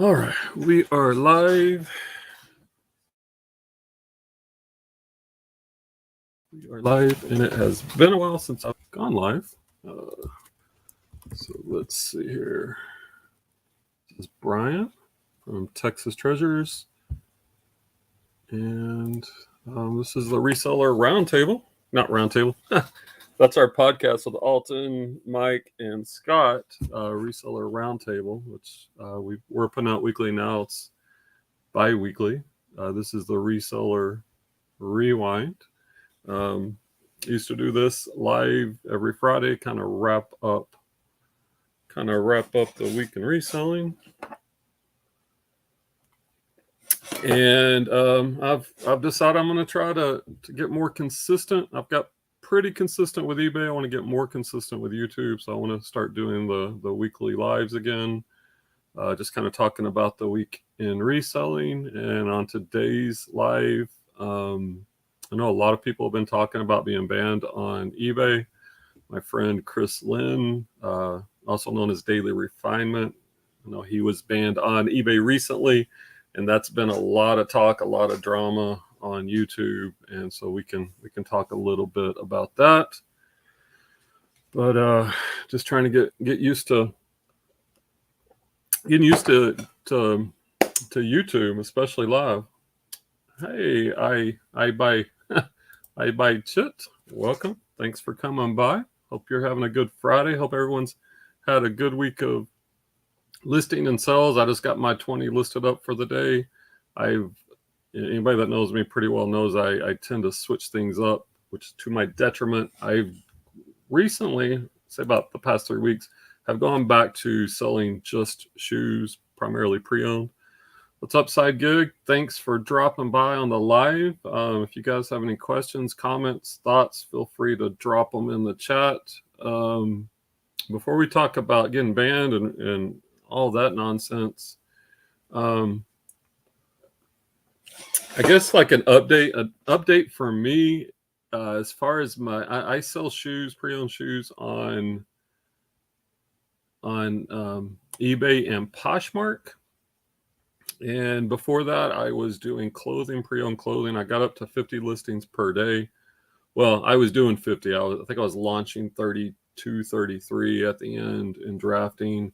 All right, we are live. We are live, and it has been a while since I've gone live. So let's see here. This is Brian from Texas Treasures, and this is the Reseller Roundtable. Not Roundtable. That's our podcast with Alton, Mike, and Scott. Reseller Roundtable, which we're putting out weekly now. It's bi-weekly. This is the Reseller Rewind. Used to do this live every Friday, kind of wrap up the week in reselling. And I've decided I'm going to try to get more consistent. I've got pretty consistent with eBay. I want to get more consistent with YouTube, so I want to start doing the weekly lives again. Just kind of talking about the week in reselling. And on today's live, I know a lot of people have been talking about being banned on eBay. My friend Chris Lynn, also known as Daily Refinement, he was banned on eBay recently, and that's been a lot of talk, a lot of drama on YouTube, and so we can talk a little bit about that. But just trying to get used to YouTube, especially live. Hey, I buy Chit. Welcome. Thanks for coming by. Hope you're having a good Friday. Hope everyone's had a good week of listing and sales. I just got my 20 listed up for the day. Anybody that knows me pretty well knows I tend to switch things up, which to my detriment. I've recently, say about the past 3 weeks, have gone back to selling just shoes, primarily pre-owned. What's up, Side Gig? Thanks for dropping by on the live. If you guys have any questions, comments, thoughts, feel free to drop them in the chat. Before we talk about getting banned and all that nonsense, I guess like an update for me, as far as I sell shoes, pre-owned shoes on eBay and Poshmark. And before that, I was doing clothing, pre-owned clothing. I got up to 50 listings per day. Well, I was doing 50. I think I was launching 32, 33 at the end in drafting.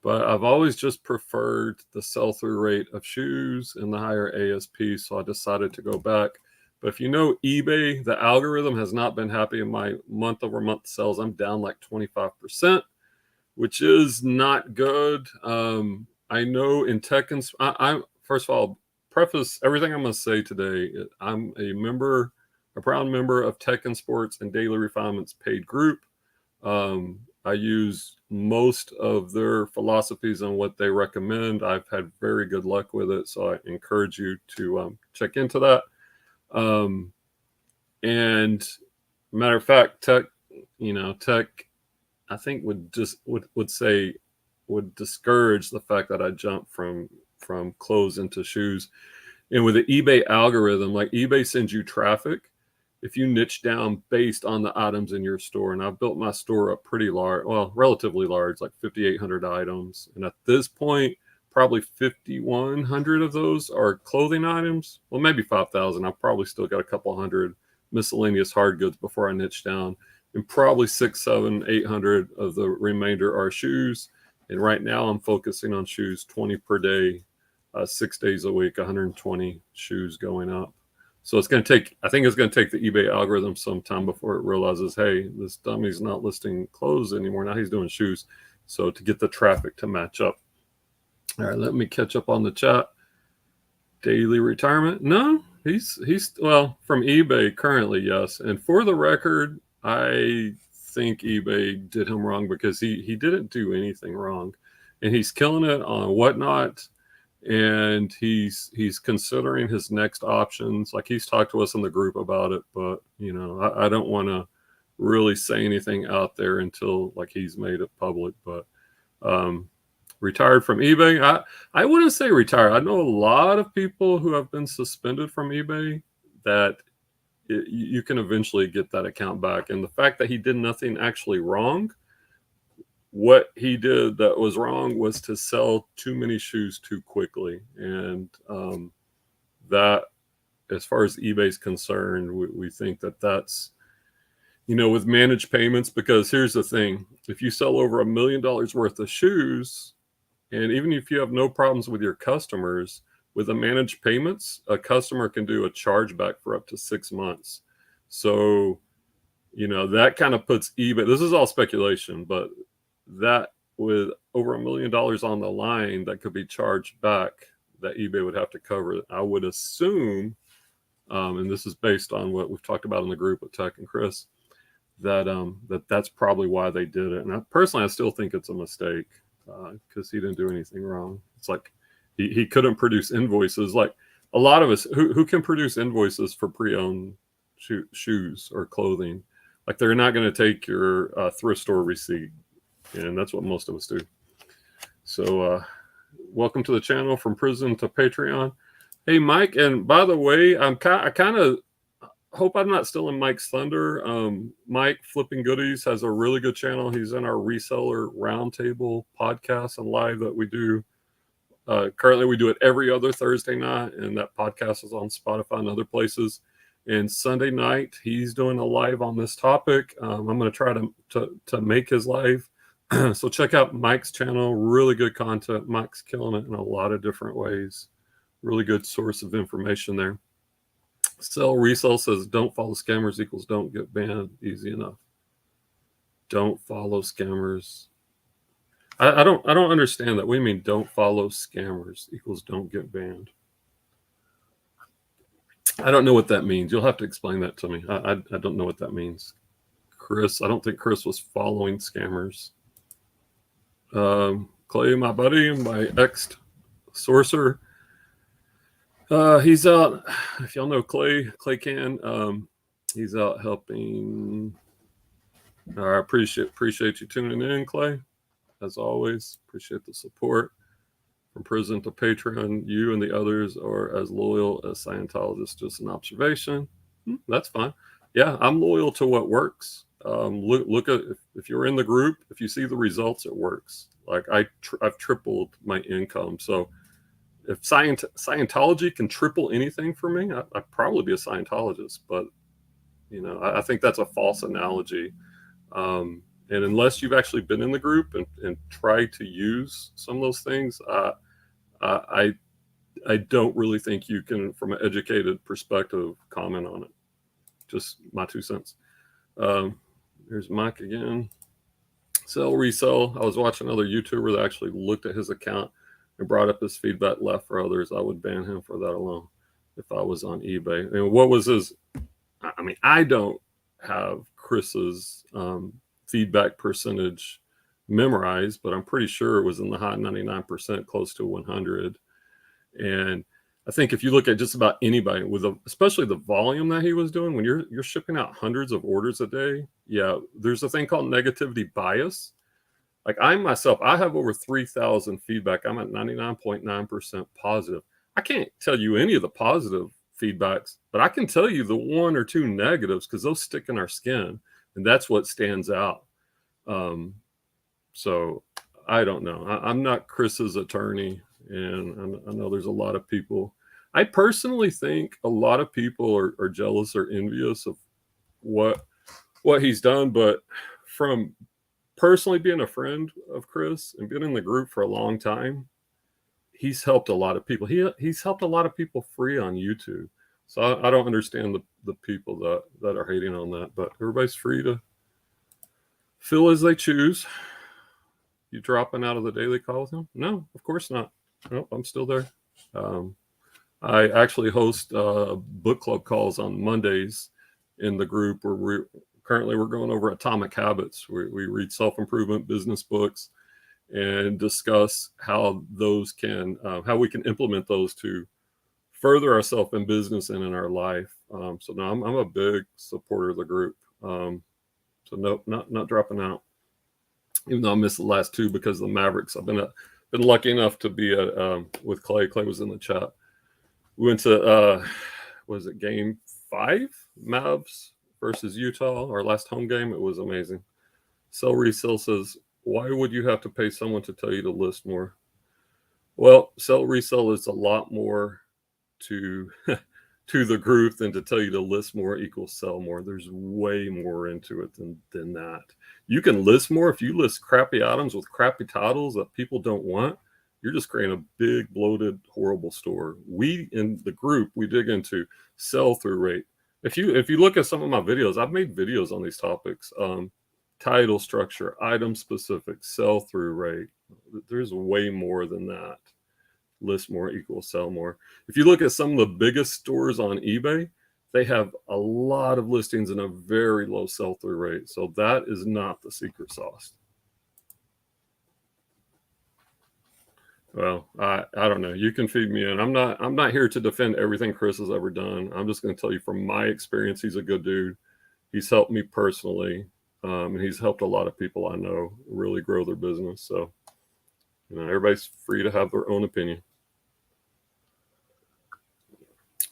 But I've always just preferred the sell-through rate of shoes and the higher ASP, so I decided to go back. But if you know eBay, the algorithm has not been happy in my month-over-month sales. I'm down like 25%, which is not good. I know in tech and I'm first of all, preface everything I'm going to say today. I'm a proud member of Tech and Sports and Daily Refinement's paid group. I use most of their philosophies on what they recommend. I've had very good luck with it, so I encourage you to check into that. And matter of fact, Tech, I think would discourage the fact that I jumped from clothes into shoes. And with the eBay algorithm, like eBay sends you traffic if you niche down based on the items in your store. And I've built my store up pretty large, well, relatively large, like 5,800 items. And at this point, probably 5,100 of those are clothing items. Well, maybe 5,000. I've probably still got a couple hundred miscellaneous hard goods before I niche down. And probably 600, 700, 800 of the remainder are shoes. And right now I'm focusing on shoes, 20 per day, 6 days a week, 120 shoes going up. So I think it's going to take the eBay algorithm some time before it realizes, hey, this dummy's not listing clothes anymore. Now he's doing shoes. So to get the traffic to match up. All right, let me catch up on the chat. Daily Retirement? No, he's from eBay currently, yes. And for the record, I think eBay did him wrong because he didn't do anything wrong, and he's killing it on Whatnot, and he's considering his next options. Like, he's talked to us in the group about it, but I don't want to really say anything out there until like he's made it public. But retired from eBay, I wouldn't say retired. I know a lot of people who have been suspended from eBay that you can eventually get that account back. And the fact that he did nothing actually wrong, what he did that was wrong was to sell too many shoes too quickly. And that, as far as eBay's concerned, we think that that's, with managed payments, because here's the thing. If you sell over $1 million worth of shoes, and even if you have no problems with your customers, with the managed payments, a customer can do a chargeback for up to 6 months. So, that kind of puts eBay, this is all speculation, but that with over $1 million on the line that could be charged back, that eBay would have to cover. I would assume, and this is based on what we've talked about in the group with Tech and Chris, that that's probably why they did it. And personally, I still think it's a mistake, because he didn't do anything wrong. It's like he couldn't produce invoices. Like a lot of us who can produce invoices for pre-owned shoes or clothing. Like they're not going to take your thrift store receipt, and that's what most of us do. So welcome to the channel, From Prison to Patreon. Hey, Mike, and by the way, I kind of hope I'm not stealing Mike's thunder. Mike Flipping Goodies has a really good channel. He's in our Reseller Roundtable podcast and live that we do. Currently, we do it every other Thursday night, and that podcast is on Spotify and other places. And Sunday night, he's doing a live on this topic. I'm going to try to make his live. So check out Mike's channel. Really good content. Mike's killing it in a lot of different ways. Really good source of information there. Sell Resell says, don't follow scammers equals don't get banned. Easy enough. Don't follow scammers. I don't understand that. What do you mean don't follow scammers equals don't get banned? I don't know what that means. You'll have to explain that to me. I don't know what that means. Chris, I don't think Chris was following scammers. Clay, my buddy, my ex-sourcer, he's out. If y'all know Clay Can, he's out helping. I appreciate you tuning in, Clay. As always, appreciate the support. From prison to Patreon, you and the others are as loyal as Scientologists. Just an observation. That's fine. Yeah, I'm loyal to what works. Look at, if you're in the group, if you see the results, it works. Like I've tripled my income. So if Scientology can triple anything for me, I'd probably be a Scientologist. But I think that's a false analogy. And unless you've actually been in the group and tried to use some of those things, I don't really think you can, from an educated perspective, comment on it. Just my 2 cents. Here's Mike again. Sell, resell. I was watching another YouTuber that actually looked at his account and brought up his feedback left for others. I would ban him for that alone if I was on eBay. And what was his? I mean, I don't have Chris's feedback percentage memorized, but I'm pretty sure it was in the high 99%, close to 100. And I think if you look at just about anybody with especially the volume that he was doing, when you're shipping out hundreds of orders a day, yeah, there's a thing called negativity bias. Like I myself, I have over 3,000 feedback. I'm at 99.9% positive. I can't tell you any of the positive feedbacks, but I can tell you the 1 or 2 negatives because those stick in our skin, and that's what stands out. So I don't know. I'm not Chris's attorney, and I know there's a lot of people. I personally think a lot of people are jealous or envious of what he's done, but from personally being a friend of Chris and being in the group for a long time, he's helped a lot of people. He's helped a lot of people free on YouTube. So I don't understand the people that are hating on that, but everybody's free to feel as they choose. You dropping out of the daily call with him? No, of course not. Nope, I'm still there. I actually host book club calls on Mondays in the group where we're going over Atomic Habits. We read self-improvement business books and discuss how those can, how we can implement those to further ourselves in business and in our life. So no, I'm a big supporter of the group. So no, not dropping out. Even though I missed the last 2 because of the Mavericks. I've been lucky enough to be with Clay. Clay was in the chat. We went to was it game 5? Mavs versus Utah, our last home game. It was amazing. Resell says, Why would you have to pay someone to tell you to list more? Well, sell resell is a lot more to to the group than to tell you to list more equals sell more. There's way more into it than that. You can list more if you list crappy items with crappy titles that people don't want. You're just creating a big, bloated, horrible store. We in the group we dig into sell through rate. If you look at some of my videos, I've made videos on these topics. Title structure, item specific, sell through rate. There's way more than that. List more equals sell more. If you look at some of the biggest stores on eBay, they have a lot of listings and a very low sell-through rate. So that is not the secret sauce. Well, I don't know. You can feed me in. I'm not here to defend everything Chris has ever done. I'm just going to tell you from my experience, he's a good dude. He's helped me personally, and he's helped a lot of people I know really grow their business. So, everybody's free to have their own opinion.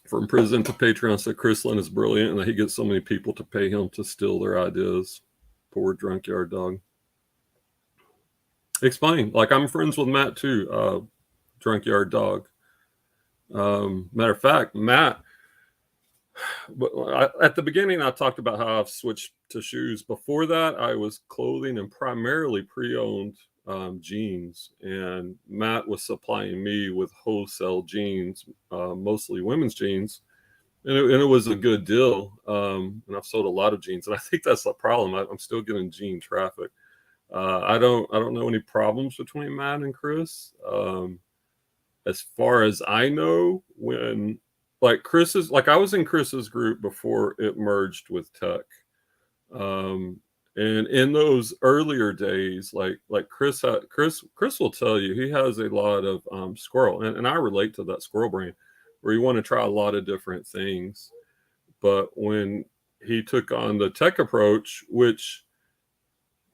From prison to Patreon said Chris Lynn is brilliant and that he gets so many people to pay him to steal their ideas. Poor drunk yard dog. Explain. Like, I'm friends with Matt too, drunk yard dog. Matter of fact, Matt, at the beginning, I talked about how I've switched to shoes. Before that, I was clothing and primarily pre-owned jeans, and Matt was supplying me with wholesale jeans, mostly women's jeans, and it was a good deal. And I've sold a lot of jeans, and I think that's the problem. I'm still getting jean traffic. I don't know any problems between Matt and Chris. As far as I know, when I was in Chris's group before it merged with Tech. And in those earlier days, like Chris will tell you, he has a lot of squirrel, and I relate to that squirrel brain, where you want to try a lot of different things. But when he took on the Tech approach, which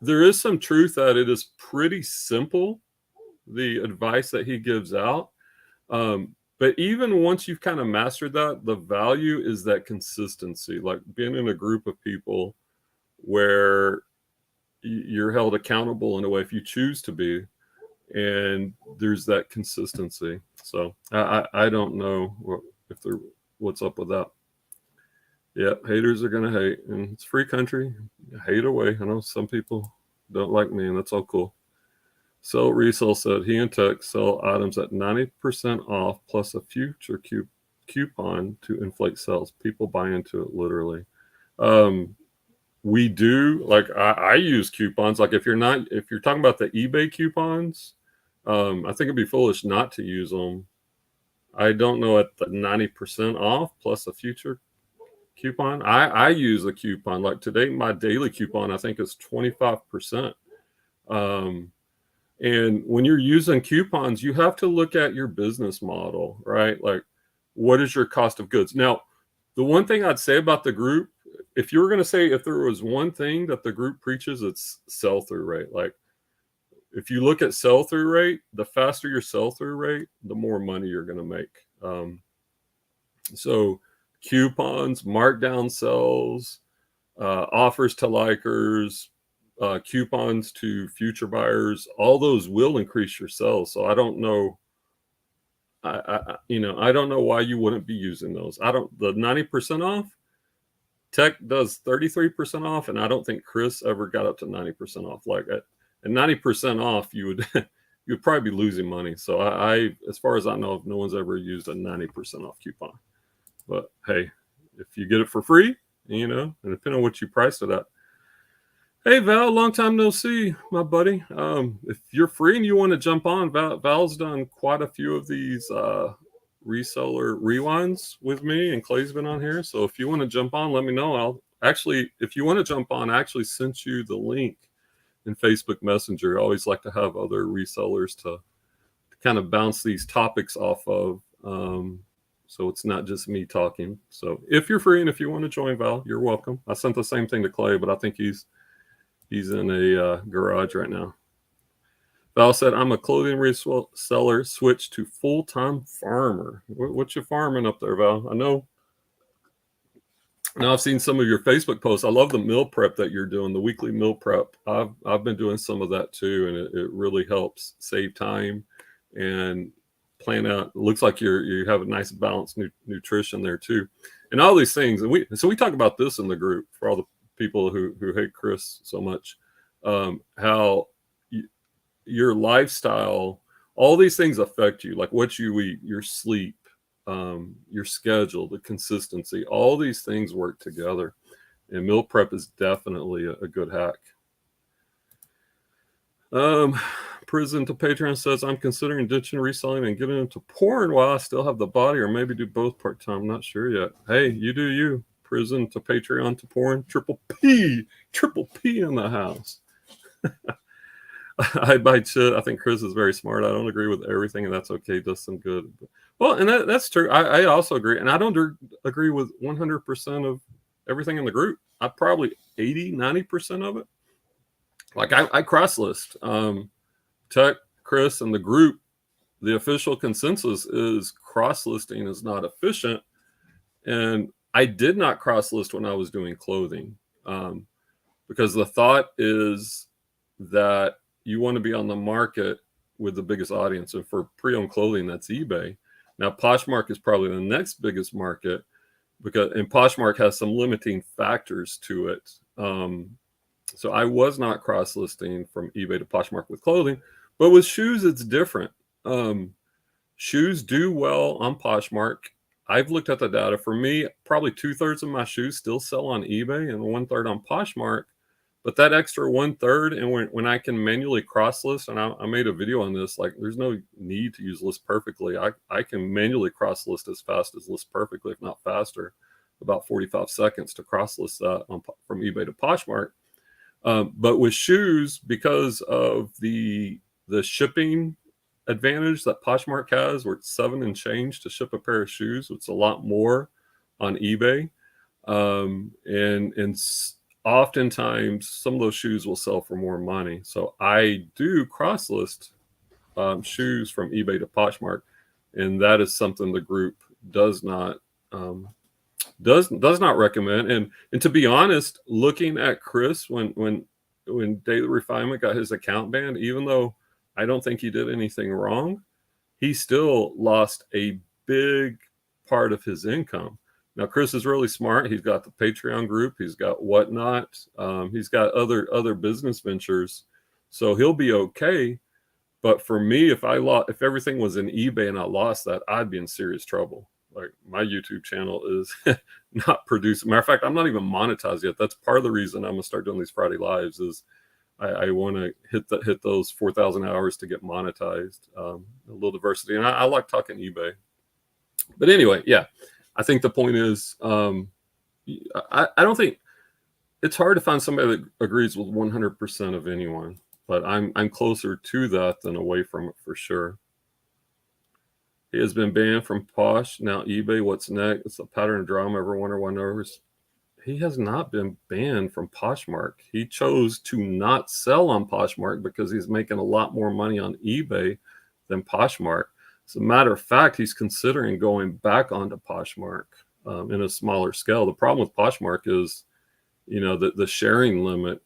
there is some truth that it is pretty simple, the advice that he gives out. But even once you've kind of mastered that, the value is that consistency, like being in a group of people where you're held accountable in a way if you choose to be, and there's that consistency. So I don't know what's up with that. Yeah, haters are gonna hate, and it's free country. Hate away. I know some people don't like me, and that's all cool. Sell Resell said he and Tech sell items at 90% off plus a future coupon to inflate sales. People buy into it literally. We do, like, I use coupons. Like, if you're talking about the eBay coupons, I think it'd be foolish not to use them. I don't know at the 90% off plus a future coupon. I use a coupon. Like today, my daily coupon I think is 25%. And when you're using coupons, you have to look at your business model, right? Like, what is your cost of goods? Now, the one thing I'd say about the group, if you were going to say if there was one thing that the group preaches, it's sell-through rate. Like, if you look at sell-through rate, the faster your sell-through rate, the more money you're going to make. So coupons, markdown sales, offers to likers, coupons to future buyers, all those will increase your sales. So I don't know. I don't know why you wouldn't be using those. The 90% off, Tech does 33% off, and I don't think Chris ever got up to 90% off. Like at 90% off, you would probably be losing money. So I as far as I know, no one's ever used a 90% off coupon. But hey, if you get it for free, and depending on what you price it at. Hey Val, long time no see, my buddy. If you're free and you want to jump on, Val's done quite a few of these reseller rewinds with me, and Clay's been on here. So if you want to jump on, let me know. If you want to jump on, I actually sent you the link in Facebook Messenger. I always like to have other resellers to kind of bounce these topics off of. So it's not just me talking. So if you're free and if you want to join, Val, you're welcome. I sent the same thing to Clay, but I think he's in a garage right now. Val said, I'm a clothing reseller, switch to full-time farmer. What you farming up there, Val? I know Now I've seen some of your Facebook posts. I love the meal prep that you're doing, the weekly meal prep. I've been doing some of that too, and it really helps save time and plan out. It looks like you have a nice balanced nutrition there too, and all these things. And we talk about this in the group for all the people who hate Chris so much. How your lifestyle, all these things affect you, like what you eat, your sleep, your schedule, the consistency, all these things work together. And meal prep is definitely a good hack. Prison to Patreon says, I'm considering ditching reselling and getting into porn while I still have the body, or maybe do both part-time. I'm not sure yet. Hey, you do you. Prison to Patreon to porn. Triple P in the house. I buy shit. I think Chris is very smart. I don't agree with everything, and that's okay. Does some good. Well, and that's true. I also agree. And I don't agree with 100% of everything in the group. I probably 80-90% of it. Like I cross list. Tech, Chris, and the group, the official consensus is cross listing is not efficient. And I did not cross list when I was doing clothing, because the thought is that you want to be on the market with the biggest audience. And for pre-owned clothing, that's eBay. Now, Poshmark is probably the next biggest market, and Poshmark has some limiting factors to it. So I was not cross-listing from eBay to Poshmark with clothing, but with shoes, it's different. Shoes do well on Poshmark. I've looked at the data. For me, probably 2/3 of my shoes still sell on eBay and 1/3 on Poshmark. But that extra 1/3, and when I can manually cross-list, and I made a video on this, like there's no need to use List Perfectly. I can manually cross-list as fast as List Perfectly, if not faster, about 45 seconds to cross-list that from eBay to Poshmark. But with shoes, because of the shipping advantage that Poshmark has, where it's $7 and change to ship a pair of shoes, it's a lot more on eBay, and oftentimes some of those shoes will sell for more money. So I do cross list shoes from eBay to Poshmark, and that is something the group does not recommend. And to be honest, looking at Chris when Daily Refinement got his account banned, even though I don't think he did anything wrong, he still lost a big part of his income. Now, Chris is really smart. He's got the Patreon group. He's got Whatnot. He's got other business ventures, so he'll be okay. But for me, if everything was in eBay and I lost that, I'd be in serious trouble. Like my YouTube channel is not producing. Matter of fact, I'm not even monetized yet. That's part of the reason I'm gonna start doing these Friday lives. Is I want to hit those 4,000 hours to get monetized. A little diversity, and I like talking eBay. But anyway, yeah. I think the point is, I don't think it's hard to find somebody that agrees with 100% of anyone, but I'm closer to that than away from it for sure. He has been banned from Posh, now eBay. What's next? It's a pattern of drama. Ever wonder why nervous? He has not been banned from Poshmark. He chose to not sell on Poshmark because he's making a lot more money on eBay than Poshmark. As a matter of fact, he's considering going back onto Poshmark in a smaller scale. The problem with Poshmark is, the sharing limit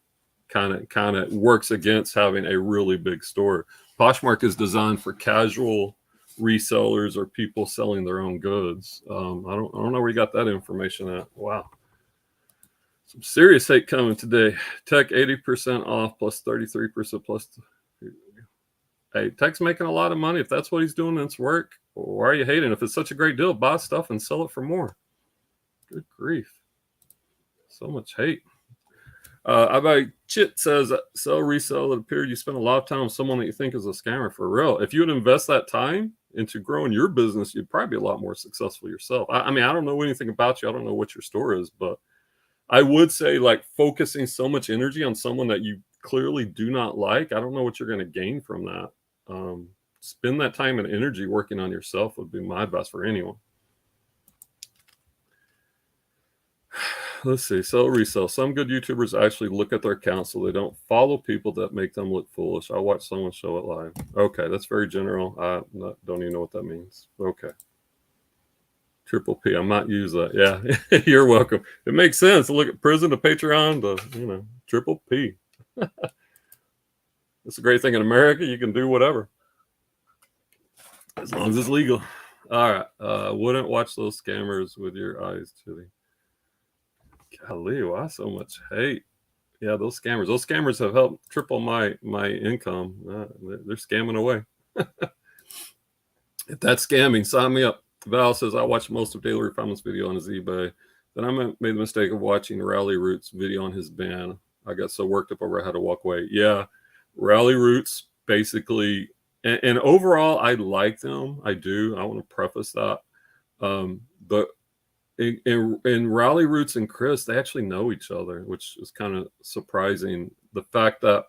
kind of works against having a really big store. Poshmark is designed for casual resellers or people selling their own goods. I don't know where you got that information at. Wow. Some serious hate coming today. Tech 80% off plus 33% plus. Hey, Tech's making a lot of money. If that's what he's doing, it's work. Why are you hating? If it's such a great deal, buy stuff and sell it for more. Good grief. So much hate. I buy Chit says, sell, resell. It appeared you spend a lot of time with someone that you think is a scammer for real. If you would invest that time into growing your business, you'd probably be a lot more successful yourself. I mean, I don't know anything about you. I don't know what your store is, but I would say, like, focusing so much energy on someone that you clearly do not like, I don't know what you're going to gain from that. Spend that time and energy working on yourself would be my advice for anyone. Let's see. Sell, resell. Some good YouTubers actually look at their accounts so they don't follow people that make them look foolish. I watched someone show it live. Okay, that's very general. I don't even know what that means. Okay. Triple P. I might use that. Yeah, you're welcome. It makes sense. Look at prison to Patreon to, Triple P. It's a great thing in America. You can do whatever as long as it's legal. All right. Wouldn't watch those scammers with your eyes, Chili. Golly, why so much hate? Yeah, those scammers have helped triple my income. They're scamming away. If that's scamming, sign me up. Val says, I watched most of Daily Refinement's video on his eBay. Then I made the mistake of watching Rally Roots video on his ban. I got so worked up over I had to walk away. Yeah, Rally Roots basically, and overall, I like them. I do. I want to preface that. But in Rally Roots and Chris, they actually know each other, which is kind of surprising. The fact that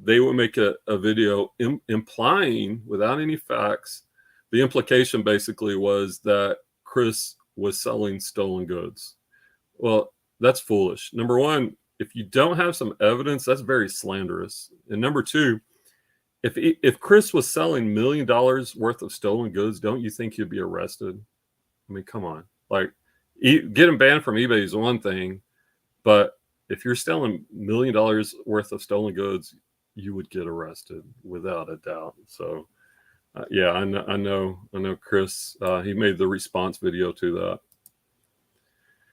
they would make a video implying without any facts. The implication basically was that Chris was selling stolen goods. Well, that's foolish. Number one, if you don't have some evidence, that's very slanderous. And number two, if Chris was selling $1 million worth of stolen goods, don't you think he'd be arrested? I mean, come on. Like, getting banned from eBay is one thing, but if you're selling $1 million worth of stolen goods, you would get arrested without a doubt. So, yeah, I know. Chris, he made the response video to that.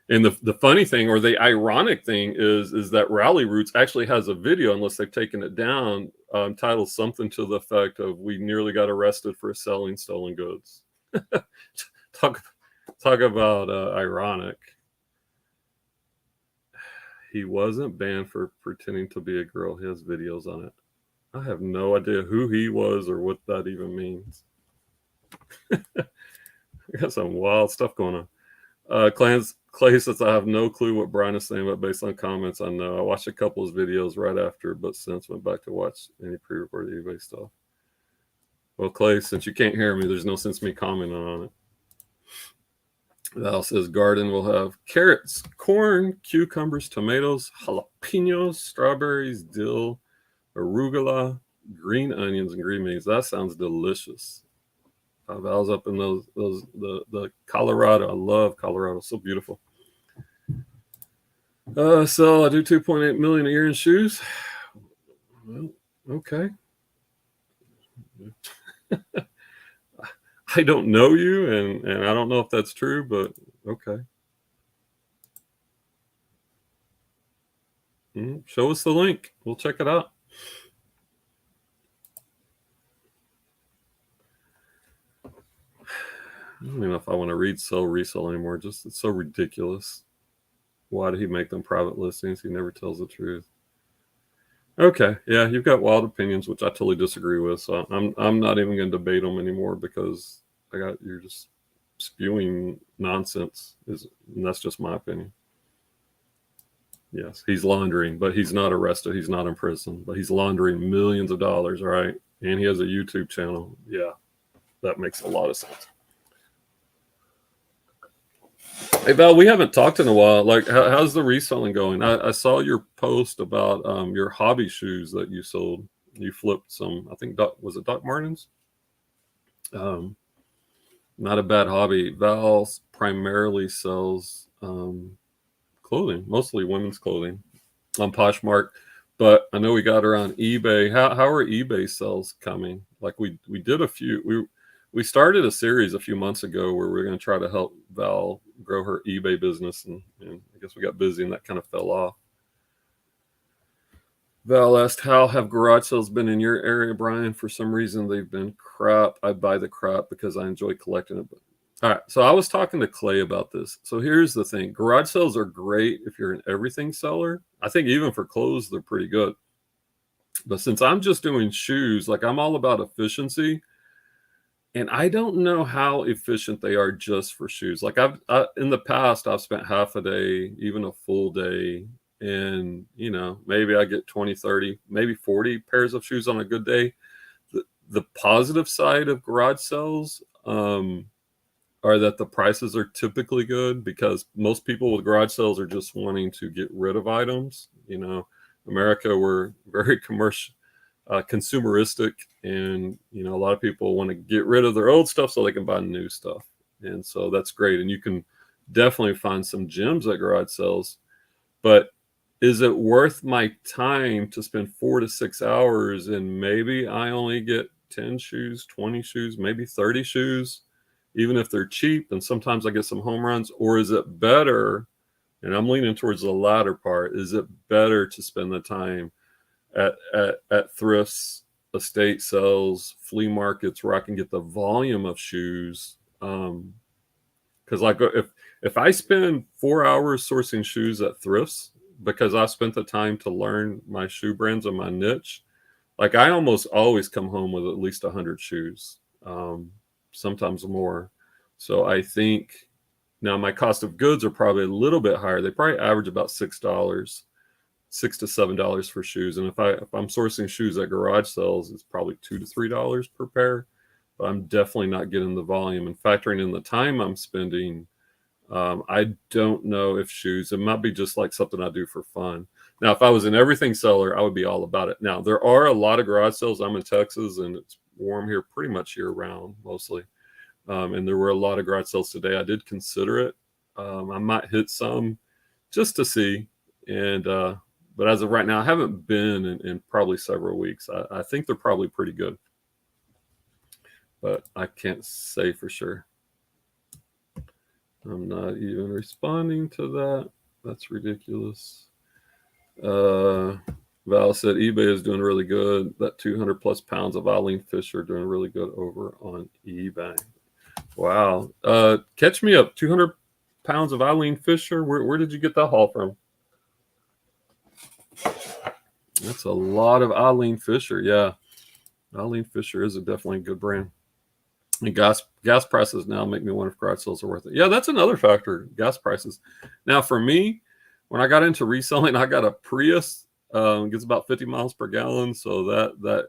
And the funny thing, or the ironic thing, is that Rally Roots actually has a video, unless they've taken it down, titled something to the effect of "We nearly got arrested for selling stolen goods." Talk about ironic. He wasn't banned for pretending to be a girl. He has videos on it. I have no idea who he was or what that even means. I got some wild stuff going on. Clay says, I have no clue what Brian is saying, but based on comments, I know. I watched a couple of his videos right after, but since went back to watch any pre-recorded eBay stuff. Well, Clay, since you can't hear me, there's no sense me commenting on it. Val says, garden will have carrots, corn, cucumbers, tomatoes, jalapenos, strawberries, dill, arugula, green onions, and green beans. That sounds delicious. Val's up in the Colorado. I love Colorado. So beautiful. So I do 2.8 million a year in shoes. Well, okay. I don't know you, and I don't know if that's true, but okay. Show us the link. We'll check it out. I don't even know if I want to read resell anymore. Just, it's so ridiculous. Why did he make them private listings? He never tells the truth. Okay, yeah, you've got wild opinions, which I totally disagree with. So I'm not even going to debate them anymore, because you're just spewing nonsense. And that's just my opinion. Yes, he's laundering, but he's not arrested. He's not in prison, but he's laundering millions of dollars, right? And he has a YouTube channel. Yeah, that makes a lot of sense. Hey, Val, we haven't talked in a while. Like, how's the reselling going? I saw your post about your hobby shoes that you sold. You flipped some, I think, was it Doc Martens? Not a bad hobby. Val primarily sells clothing, mostly women's clothing on Poshmark. But I know we got her on eBay. How are eBay sales coming? Like, we did a few. We started a series a few months ago where we're going to try to help Val grow her eBay business, and I guess we got busy and that kind of fell off. Val asked, how have garage sales been in your area, Brian? For some reason, they've been crap. I buy the crap because I enjoy collecting it. All right, so I was talking to Clay about this. So here's the thing. Garage sales are great if you're an everything seller. I think even for clothes, they're pretty good. But since I'm just doing shoes, like, I'm all about efficiency. And I don't know how efficient they are just for shoes. Like, in the past, I've spent half a day, even a full day, and, maybe I get 20, 30, maybe 40 pairs of shoes on a good day. The positive side of garage sales are that the prices are typically good, because most people with garage sales are just wanting to get rid of items. America, we're very commercial. Consumeristic, and a lot of people want to get rid of their old stuff so they can buy new stuff. And so that's great. And you can definitely find some gems at garage sales. But is it worth my time to spend 4 to 6 hours and maybe I only get 10 shoes, 20 shoes, maybe 30 shoes, even if they're cheap, and sometimes I get some home runs? Or is it better, and I'm leaning towards the latter part, is it better to spend the time at thrifts, estate sales, flea markets, where I can get the volume of shoes? Because like if I spend 4 hours sourcing shoes at thrifts because I spent the time to learn my shoe brands and my niche, like I almost always come home with at least 100 shoes, sometimes more. So I think now my cost of goods are probably a little bit higher. They probably average about $6, $6 to $7 for shoes. And if I'm sourcing shoes at garage sales, it's probably $2 to $3 per pair. But I'm definitely not getting the volume, and factoring in the time I'm spending. I don't know if shoes, it might be just like something I do for fun. Now, if I was an everything seller, I would be all about it. Now, there are a lot of garage sales. I'm in Texas and it's warm here pretty much year round, mostly. And there were a lot of garage sales today. I did consider it. I might hit some just to see. And, but as of right now, I haven't been in probably several weeks. I think they're probably pretty good, but I can't say for sure. I'm not even responding to that. That's ridiculous. Val said eBay is doing really good. That 200 plus pounds of Eileen Fisher doing really good over on eBay. Wow. Catch me up. 200 pounds of Eileen Fisher. Where did you get that haul from? That's a lot of Eileen Fisher. Yeah. Eileen Fisher is definitely a good brand. And gas prices now make me wonder if garage sales are worth it. Yeah, that's another factor, gas prices. Now, for me, when I got into reselling, I got a Prius. Gets about 50 miles per gallon, so that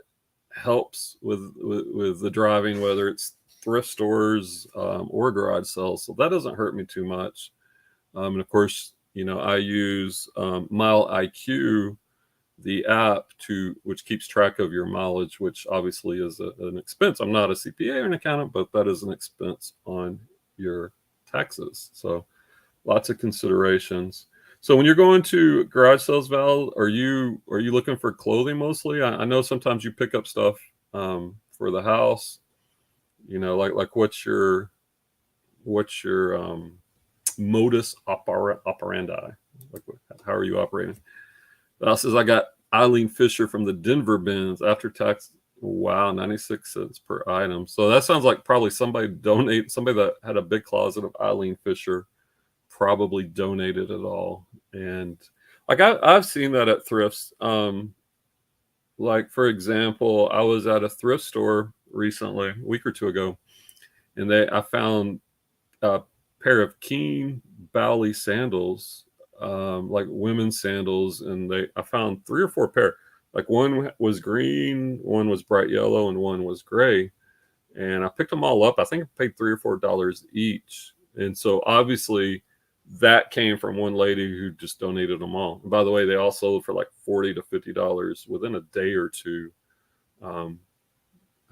helps with the driving, whether it's thrift stores or garage sales. So that doesn't hurt me too much. And of course, I use Mile IQ, the app, which keeps track of your mileage, which obviously is an expense. I'm not a CPA or an accountant, but that is an expense on your taxes. So lots of considerations. So when you're going to garage sales, Val, are you looking for clothing mostly? I know sometimes you pick up stuff for the house. Like what's your modus operandi? Like how are you operating? Val says, I got Eileen Fisher from the Denver bins after tax. Wow, 96 cents per item. So that sounds like probably somebody that had a big closet of Eileen Fisher probably donated it all. And like I've seen that at thrifts. Like for example, I was at a thrift store recently, a week or two ago, and I found a pair of Keen Bally sandals, like women's sandals, and I found 3 or 4 pair. Like one was green, one was bright yellow, and one was gray. And I picked them all up. I think I paid $3 or $4 each. And so obviously that came from one lady who just donated them all. And by the way, they all sold for like $40 to $50 within a day or two. I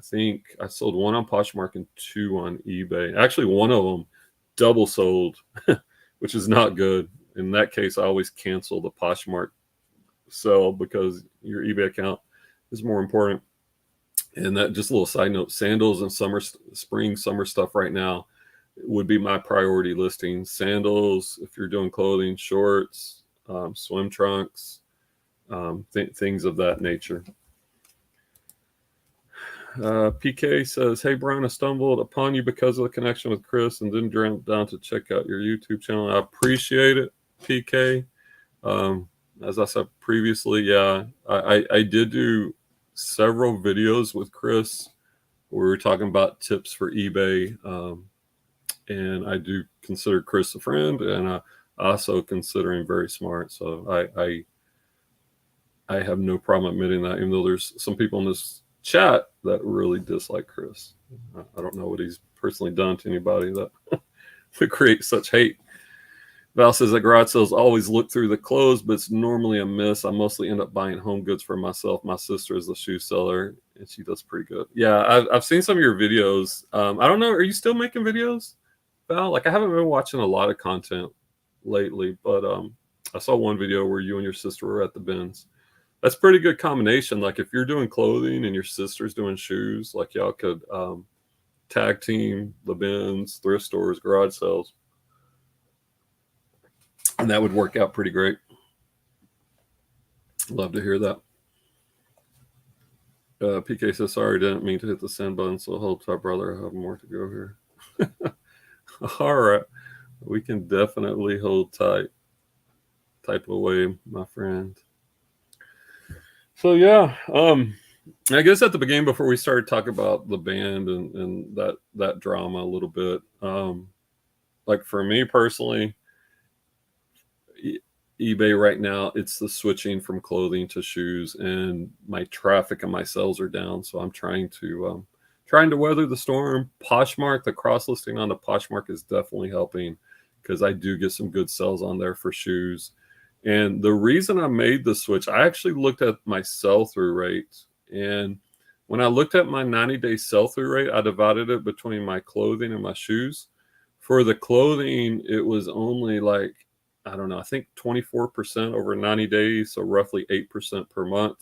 think I sold one on Poshmark and 2 on eBay. Actually, one of them double sold, which is not good. In that case, I always cancel the Poshmark sell because your eBay account is more important. And that, just a little side note, sandals and spring, summer stuff right now would be my priority listing. Sandals, if you're doing clothing, shorts, swim trunks, things of that nature. PK says, hey, Brian, I stumbled upon you because of the connection with Chris and didn't jump down to check out your YouTube channel. I appreciate it, PK. As I said previously, yeah, I did do several videos with Chris where we were talking about tips for eBay. And I do consider Chris a friend, and I also consider him very smart. So I have no problem admitting that, even though there's some people in this chat that really dislike Chris. I don't know what he's personally done to anybody that would create such hate. Val says that garage sales always look through the clothes, but it's normally a miss. I mostly end up buying home goods for myself. My sister is the shoe seller, and she does pretty good. Yeah, I've seen some of your videos. I don't know. Are you still making videos? Val, like I haven't been watching a lot of content lately, but I saw one video where you and your sister were at the bins. That's pretty good combination. Like if you're doing clothing and your sister's doing shoes, like y'all could tag team the bins, thrift stores, garage sales, and that would work out pretty great. Love to hear that. PK says, sorry, didn't mean to hit the send button, so hold tight, brother. I have more to go here. All right. We can definitely hold tight. Type away, my friend. So, yeah. I guess at the beginning, before we started talking about the band and that drama a little bit, like for me personally, eBay right now, it's the switching from clothing to shoes, and my traffic and my sales are down. So I'm trying to weather the storm. Poshmark, the cross listing on the Poshmark is definitely helping because I do get some good sales on there for shoes. And the reason I made the switch, I actually looked at my sell-through rate, and when I looked at my 90-day sell-through rate, I divided it between my clothing and my shoes. For the clothing, it was only like, I don't know, I think 24% over 90 days, so roughly 8% per month.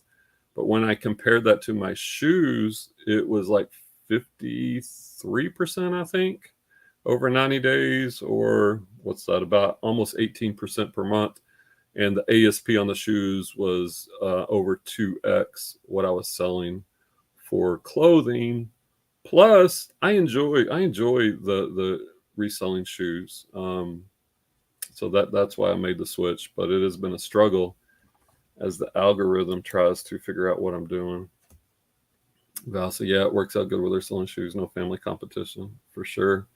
But when I compared that to my shoes, it was like 53%, I think, over 90 days, or what's that, about almost 18% per month. And the ASP on the shoes was over 2x what I was selling for clothing. Plus, I enjoy the reselling shoes. So that's why I made the switch, but it has been a struggle as the algorithm tries to figure out what I'm doing. Val said, yeah, it works out good with her selling shoes. No family competition, for sure.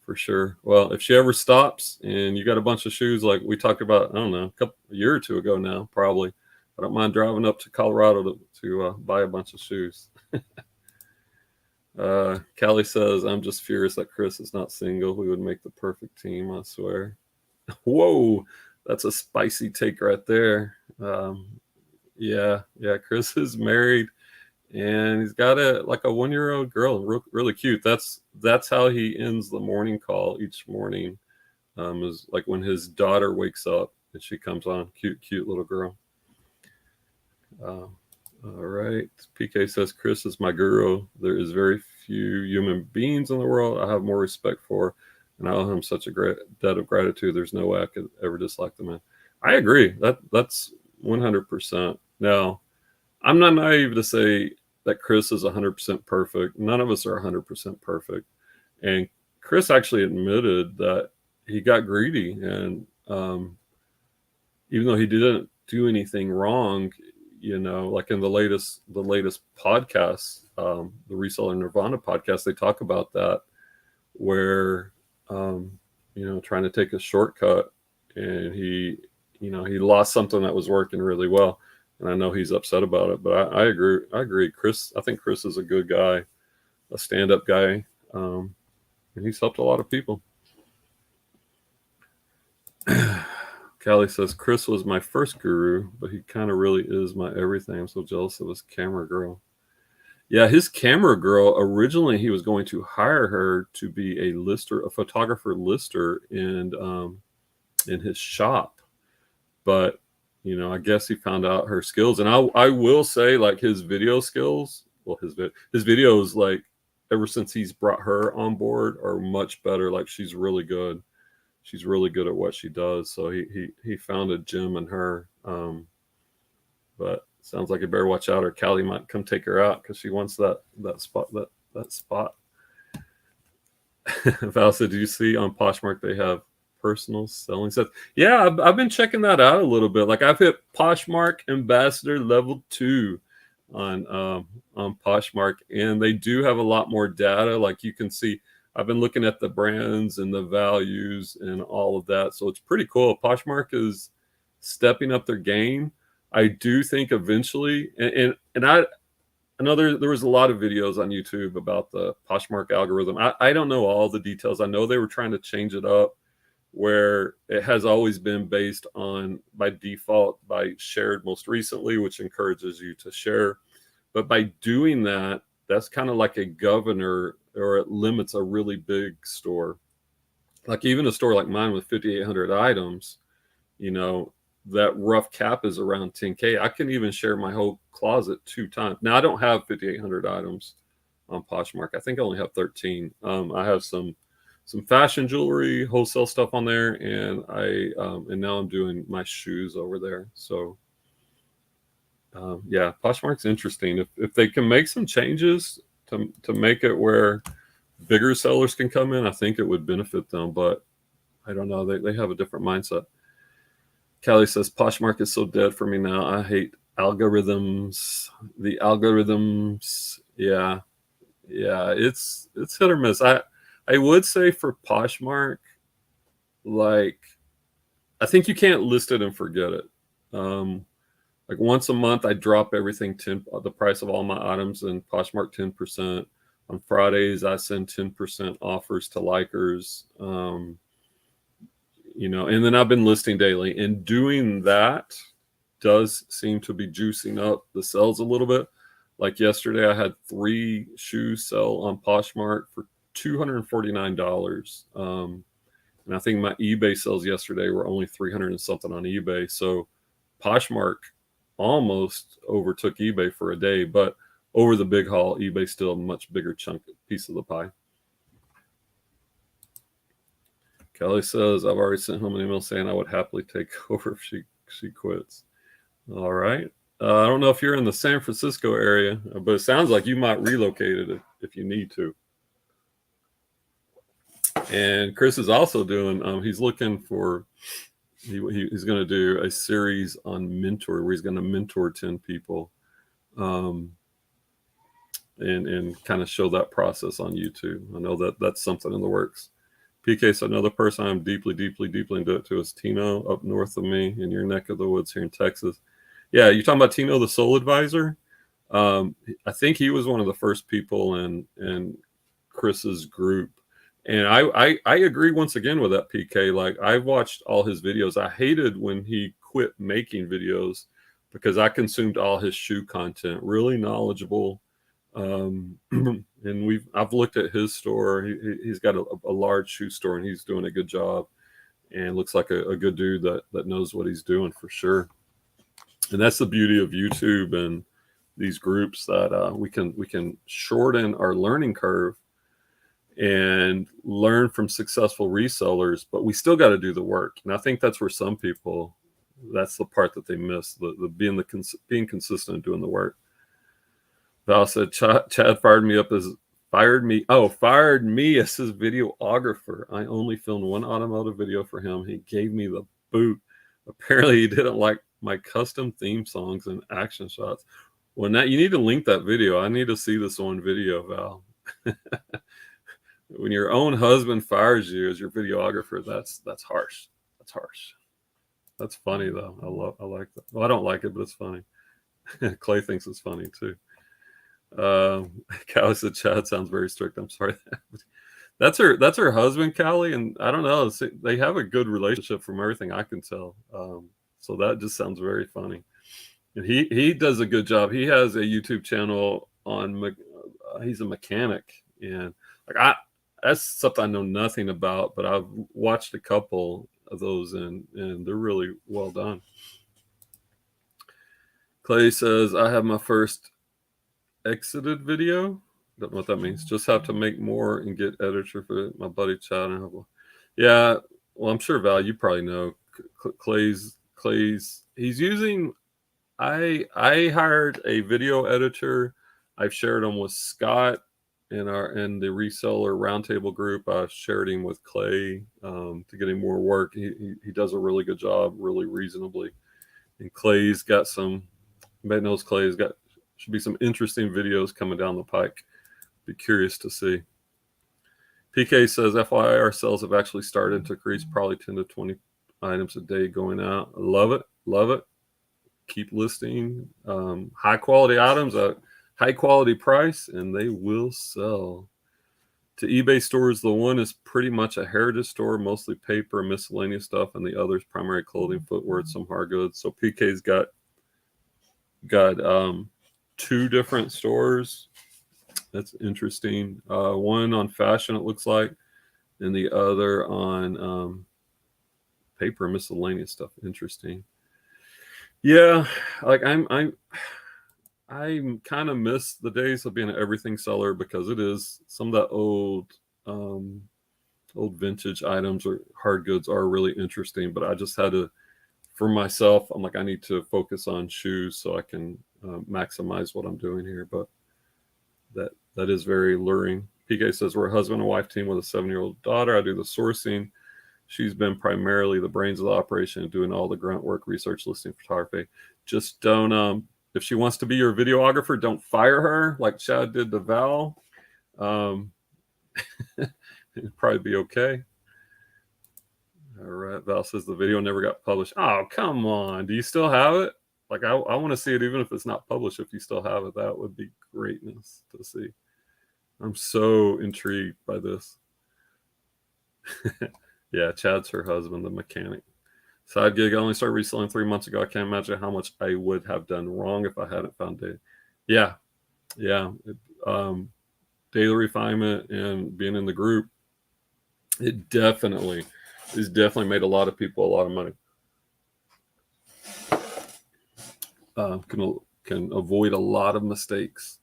For sure. Well, if she ever stops and you got a bunch of shoes, like we talked about, I don't know, a year or two ago now, probably, I don't mind driving up to Colorado to buy a bunch of shoes. Callie says, I'm just furious that Chris is not single. We would make the perfect team, I swear. Whoa, that's a spicy take right there. Yeah, Chris is married, and he's got a 1-year-old girl, really cute. That's how he ends the morning call each morning. Is like when his daughter wakes up and she comes on. Cute little girl. All right. PK says, Chris is my guru. There is very few human beings in the world I have more respect for, and I owe him such a great debt of gratitude. There's no way I could ever dislike the man. I agree. That's 100%. Now, I'm not naive to say that Chris is 100% perfect. None of us are 100% perfect. And Chris actually admitted that he got greedy, and even though he didn't do anything wrong, like in the latest podcast, the Reseller Nirvana podcast, they talk about that, where trying to take a shortcut, and he lost something that was working really well. And I know he's upset about it, but I agree. Chris, I think Chris is a good guy, a stand-up guy, and he's helped a lot of people. Callie says, Chris was my first guru, but he kind of really is my everything. I'm so jealous of his camera girl. Yeah, his camera girl, originally he was going to hire her to be a photographer lister in his shop. But I guess he found out her skills, and I will say, like, his video skills, well, his videos, like, ever since he's brought her on board, are much better. Like, she's really good at what she does. So he found a gem in her. But sounds like you better watch out, or Callie might come take her out because she wants that spot. That spot. Val said, do you see on Poshmark they have personal selling sets? Yeah, I've been checking that out a little bit. Like, I've hit Poshmark Ambassador level 2 on Poshmark, and they do have a lot more data. Like, you can see, I've been looking at the brands and the values and all of that, so it's pretty cool. Poshmark is stepping up their game. I do think eventually, and I know there was a lot of videos on YouTube about the Poshmark algorithm. I don't know all the details. I know they were trying to change it up, where it has always been based on, by default, by shared most recently, which encourages you to share. But by doing that, that's kind of like a governor, or it limits a really big store. like even a store like mine with 5,800 items, you know, that rough cap is around 10K. I can even share my whole closet 2 times. Now I don't have 5,800 items on Poshmark. I think I only have 13. I have some fashion jewelry, wholesale stuff on there, and and now I'm doing my shoes over there. So yeah, Poshmark's interesting. If they can make some changes to make it where bigger sellers can come in, I think it would benefit them. But I don't know. They have a different mindset. Callie says Poshmark is so dead for me now. I hate algorithms. The algorithms, yeah, it's hit or miss. I would say for Poshmark, like I think you can't list it and forget it. Like once a month, I drop everything the price of all my items in Poshmark 10%. On Fridays, I send 10% offers to likers. You know, and then I've been listing daily, and doing that does seem to be juicing up the sales a little bit. Like yesterday, I had 3 shoes sell on Poshmark for $249. And I think my eBay sales yesterday were only 300 and something on eBay. So Poshmark almost overtook eBay for a day, but over the big haul, eBay still a much bigger piece of the pie. Kelly says, I've already sent home an email saying I would happily take over if she quits. All right. I don't know if you're in the San Francisco area, but it sounds like you might relocate it if you need to. And Chris is also doing, he's looking for, he's going to do a series on mentor where he's going to mentor 10 people and kind of show that process on YouTube. I know that's something in the works. PK, so another person I'm deeply into it too is Tino up north of me in your neck of the woods here in Texas. Yeah, you're talking about Tino, the Soul Advisor. I think he was one of the first people in Chris's group, and I agree once again with that, PK. Like I watched all his videos. I hated when he quit making videos because I consumed all his shoe content. Really knowledgeable. And I've looked at his store. He's got a large shoe store, and he's doing a good job. And looks like a good dude that knows what he's doing for sure. And that's the beauty of YouTube and these groups, that we can shorten our learning curve and learn from successful resellers, but we still got to do the work. And I think that's where some people, that's the part that they miss, the being consistent and doing the work. Val said Chad fired me as his videographer. I only filmed one automotive video for him. He gave me the boot. Apparently he didn't like my custom theme songs and action shots. Well, now you need to link that video. I need to see this on video, Val. When your own husband fires you as your videographer, that's harsh. That's harsh. That's funny though. I like that. Well, I don't like it, but it's funny. Clay thinks it's funny too. Callie said Chad sounds very strict. I'm sorry. That's her husband, Callie, and I don't know. They have a good relationship from everything I can tell. So that just sounds very funny. And he does a good job. He has a YouTube channel on. He's a mechanic, and like that's something I know nothing about, but I've watched a couple of those, and they're really well done. Clay says I have my first exited video. Don't know what that means. Just have to make more and get editor for my buddy Chad. Yeah, well, I'm sure Val, you probably know Clay's. He's using. I hired a video editor. I've shared him with Scott in the reseller roundtable group. I shared him with Clay to get him more work. He does a really good job, really reasonably. And Clay's got some. Everybody knows Clay's got. Should be some interesting videos coming down the pike. Be curious to see. PK says, FYI, our sales have actually started to increase, probably 10 to 20 items a day going out. I love it. Love it. Keep listing high quality items at high quality price, and they will sell. To eBay stores, the one is pretty much a heritage store, mostly paper and miscellaneous stuff, and the other is primary clothing, footwear, and some hard goods. So PK's got 2 different stores. That's interesting. One on fashion, it looks like, and the other on paper and miscellaneous stuff. Interesting. Yeah, like I kind of miss the days of being an everything seller, because it is some of that old vintage items or hard goods are really interesting. But I just had to, for myself, I'm like, I need to focus on shoes so I can maximize what I'm doing here. But that is very luring. PK says we're a husband and wife team with a 7-year-old daughter. I do the sourcing. She's been primarily the brains of the operation and doing all the grunt work, research, listing, photography. Just don't, if she wants to be your videographer, don't fire her like Chad did to Val. It'd probably be okay. All right. Val says the video never got published. Oh, come on. Do you still have it? Like, I want to see it, even if it's not published. If you still have it, that would be greatness to see. I'm so intrigued by this. Yeah, Chad's her husband, the mechanic. Side gig, I only started reselling 3 months ago. I can't imagine how much I would have done wrong if I hadn't found data. Yeah. Daily refinement and being in the group, it definitely made a lot of people a lot of money. Can avoid a lot of mistakes.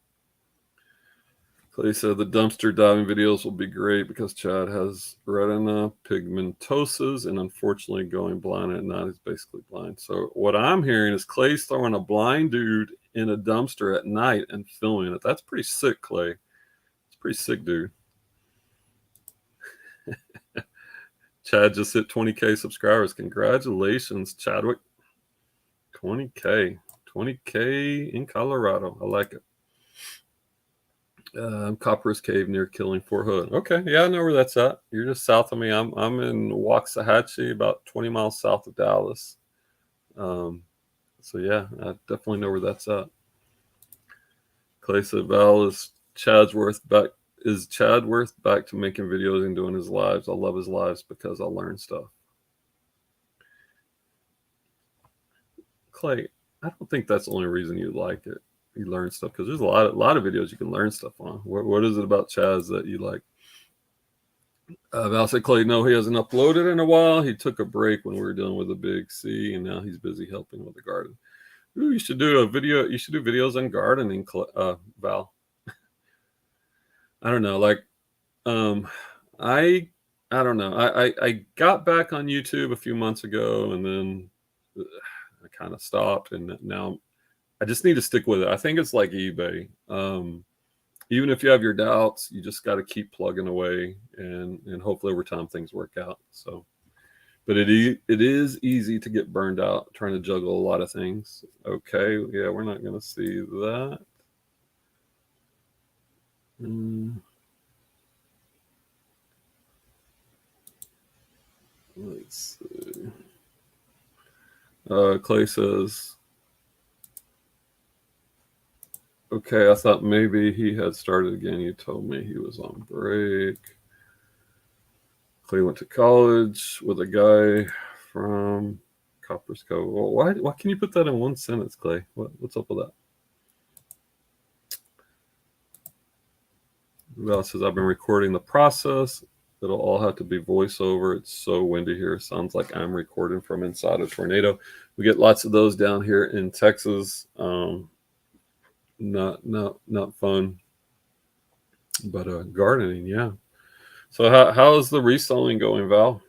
Clay said the dumpster diving videos will be great because Chad has retina pigmentosis, and unfortunately going blind at night is basically blind. So what I'm hearing is Clay's throwing a blind dude in a dumpster at night and filming it. That's pretty sick, Clay. It's pretty sick, dude. Chad just hit 20K subscribers. Congratulations, Chadwick. 20K in Colorado. I like it. Copper's Cave near Killing Fort Hood. Okay, yeah, I know where that's at. You're just south of me. I'm in Waxahachie, about 20 miles south of Dallas. So yeah, I definitely know where that's at. Clay said, Val, is Chad Worth back to making videos and doing his lives? I love his lives because I learn stuff. Clay, I don't think that's the only reason you like it. You learn stuff because there's a lot of videos you can learn stuff on. What is it about Chaz that you like? Val said, Clay, no, he hasn't uploaded in a while. He took a break when we were dealing with the big C, and now he's busy helping with the garden. Ooh, you should do a video. You should do videos on gardening, Val. I don't know. Like, I don't know. I got back on YouTube a few months ago, and then I kind of stopped, and now I just need to stick with it. I think it's like eBay. Even if you have your doubts, you just got to keep plugging away, and hopefully over time things work out. So, but it is easy to get burned out trying to juggle a lot of things. Okay, yeah, we're not going to see that. Let's see. Clay says, okay, I thought maybe he had started again. You told me he was on break. Clay went to college with a guy from Copper's Cove. Well, why can you put that in one sentence, Clay? What's up with that? Val says, I've been recording the process. It'll all have to be voiceover. It's so windy here. Sounds like I'm recording from inside a tornado. We get lots of those down here in Texas. Not fun. But gardening, yeah. So how is the reselling going, Val?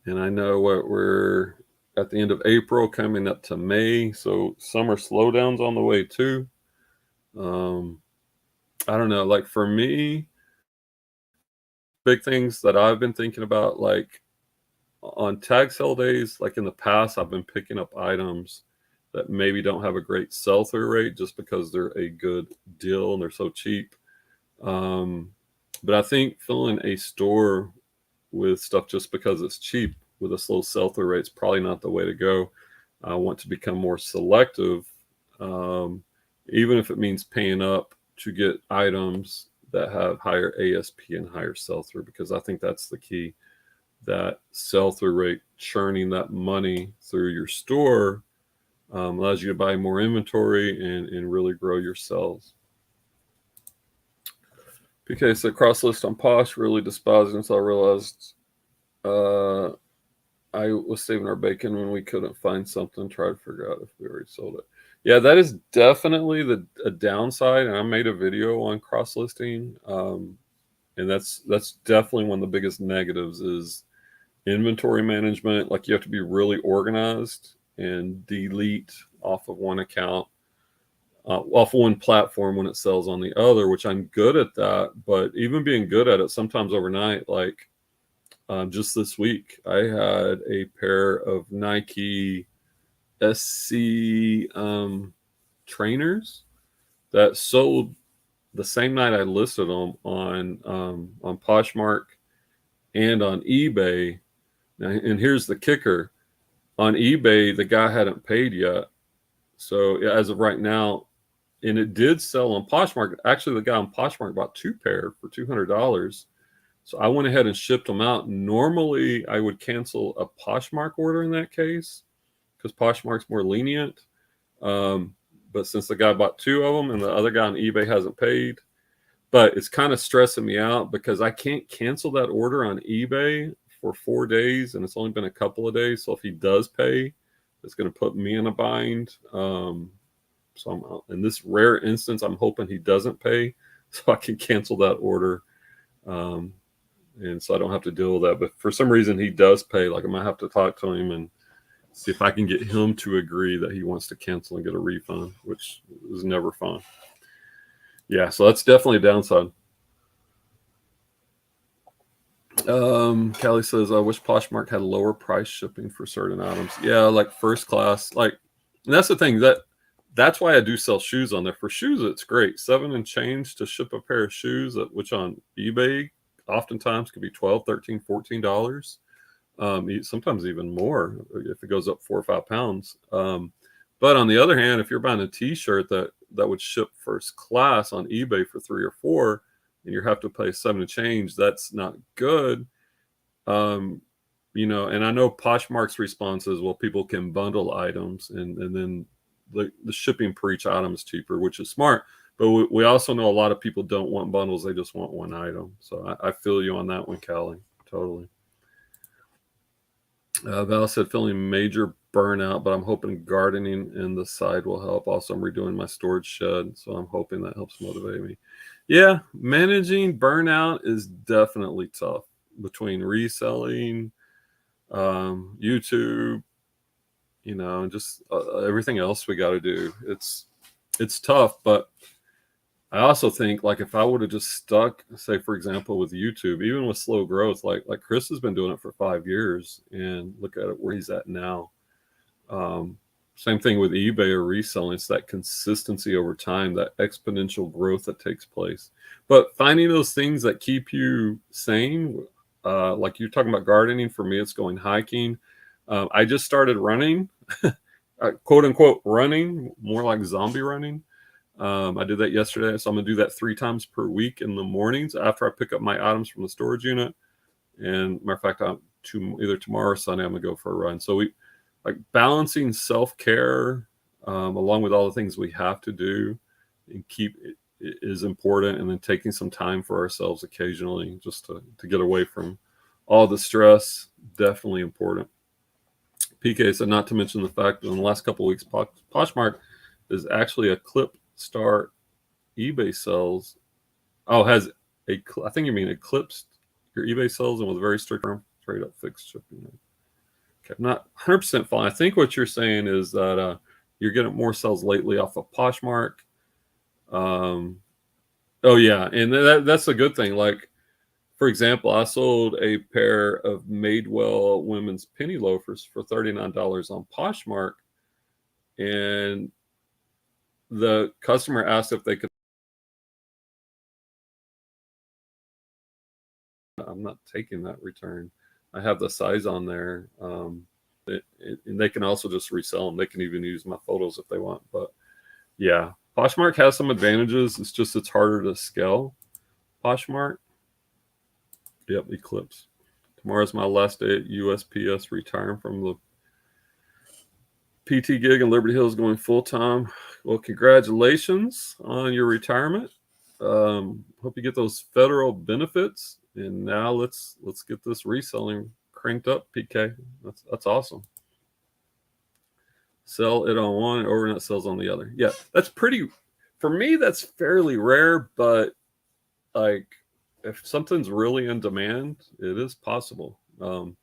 And I know we're at the end of April, coming up to May, so summer slowdowns on the way too. I don't know. Like for me, big things that I've been thinking about, like on tag sale days, like in the past, I've been picking up items that maybe don't have a great sell-through rate just because they're a good deal and they're so cheap. But I think filling a store with stuff just because it's cheap with a slow sell-through rate is probably not the way to go. I want to become more selective, even if it means paying up to get items that have higher ASP and higher sell-through, because I think that's the key. That sell-through rate, churning that money through your store, allows you to buy more inventory and really grow your sales. PK said cross list on Posh, really despising until I realized I was saving our bacon when we couldn't find something, try to figure out if we already sold it. Yeah, that is definitely a downside. And I made a video on cross listing. And that's definitely one of the biggest negatives is inventory management. Like you have to be really organized and delete off of one account, off one platform when it sells on the other, which I'm good at that. But even being good at it, sometimes overnight, like just this week, I had a pair of Nike SC trainers that sold the same night I listed them on Poshmark and on eBay. Now, and here's the kicker: on eBay, the guy hadn't paid yet. So as of right now, and it did sell on Poshmark. Actually, the guy on Poshmark bought two pair for $200. So I went ahead and shipped them out. Normally, I would cancel a Poshmark order in that case because Poshmark's more lenient. But since the guy bought two of them and the other guy on eBay hasn't paid, but it's kind of stressing me out because I can't cancel that order on eBay for 4 days, and it's only been a couple of days. So if he does pay, it's going to put me in a bind. So in this rare instance, I'm hoping he doesn't pay so I can cancel that order. And so I don't have to deal with that. But for some reason, he does pay. Like I might have to talk to him and see if I can get him to agree that he wants to cancel and get a refund, which is never fun. Yeah, so that's definitely a downside. Callie says, I wish Poshmark had lower price shipping for certain items. Yeah, like first class. Like, and that's the thing that's why I do sell shoes on there. For shoes, it's great. 7 and change to ship a pair of shoes, which on eBay oftentimes could be $12, $13, $14. Sometimes even more if it goes up 4 or 5 pounds. But on the other hand, if you're buying a T-shirt that would ship first class on eBay for 3 or 4, and you have to pay 7 and change, that's not good. And I know Poshmark's response is, well, people can bundle items, and then the shipping per each item is cheaper, which is smart. But we also know a lot of people don't want bundles; they just want one item. So I feel you on that one, Callie. Totally. Val said, feeling major burnout, but I'm hoping gardening in the side will help. Also, I'm redoing my storage shed, so I'm hoping that helps motivate me. Yeah, managing burnout is definitely tough between reselling, YouTube, and just everything else we got to do. It's tough, but I also think like if I would have just stuck, say for example, with YouTube, even with slow growth, like Chris has been doing it for 5 years, and look at it where he's at now. Same thing with eBay or reselling. It's that consistency over time, that exponential growth that takes place. But finding those things that keep you sane, like you're talking about gardening. For me, it's going hiking. I just started running, quote unquote running, more like zombie running. I did that yesterday, so I'm gonna do that 3 times per week in the mornings after I pick up my items from the storage unit. And matter of fact, either tomorrow or Sunday, I'm gonna go for a run. So we like balancing self-care along with all the things we have to do and keep is important, and then taking some time for ourselves occasionally just to get away from all the stress, definitely important. PK said, not to mention the fact that in the last couple of weeks, Poshmark is actually a clip start eBay sales. Oh, I think you mean eclipsed your eBay sales, and with very strict trade up fixed shipping. Okay, I'm not 100% following. I think what you're saying is that you're getting more sales lately off of Poshmark. Oh yeah, and that's a good thing. Like, for example, I sold a pair of Madewell women's penny loafers for $39 on Poshmark, and the customer asked if they could. I'm not taking that return. I have the size on there. And they can also just resell them. They can even use my photos if they want. But yeah, Poshmark has some advantages. It's harder to scale. Poshmark. Yep, Eclipse. Tomorrow's my last day at USPS, retiring from the PT gig in Liberty Hills, going full time. Well, congratulations on your retirement. Hope you get those federal benefits. And now let's get this reselling cranked up, PK. That's awesome. Sell it on one, overnight sells on the other. Yeah, that's pretty. For me, that's fairly rare, but like if something's really in demand, it is possible. And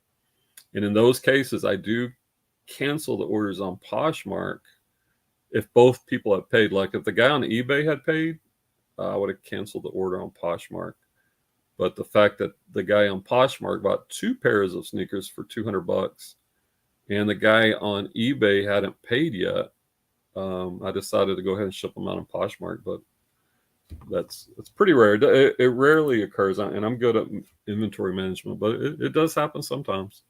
in those cases, I do cancel the orders on Poshmark if both people have paid. Like if the guy on eBay had paid, I would have canceled the order on Poshmark. But the fact that the guy on Poshmark bought 2 pairs of sneakers for $200 and the guy on eBay hadn't paid yet, I decided to go ahead and ship them out on Poshmark. But that's pretty rare. It rarely occurs, and I'm good at inventory management, but it does happen sometimes.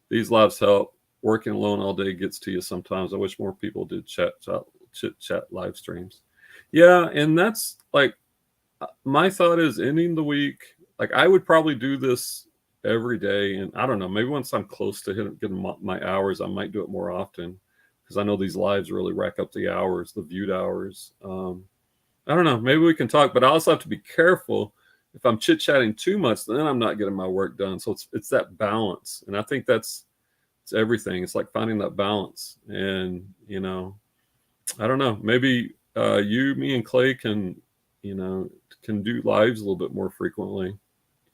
These lives help. Working alone all day gets to you sometimes. I wish more people did chit chat live streams. Yeah, and that's like my thought is ending the week. Like I would probably do this every day, and I don't know. Maybe once I'm close to getting my hours, I might do it more often because I know these lives really rack up the hours, the viewed hours. I don't know. Maybe we can talk, but I also have to be careful. If I'm chit chatting too much, then I'm not getting my work done. So it's that balance, and I think it's everything. It's like finding that balance, and I don't know. Maybe you, me, and Clay can do lives a little bit more frequently,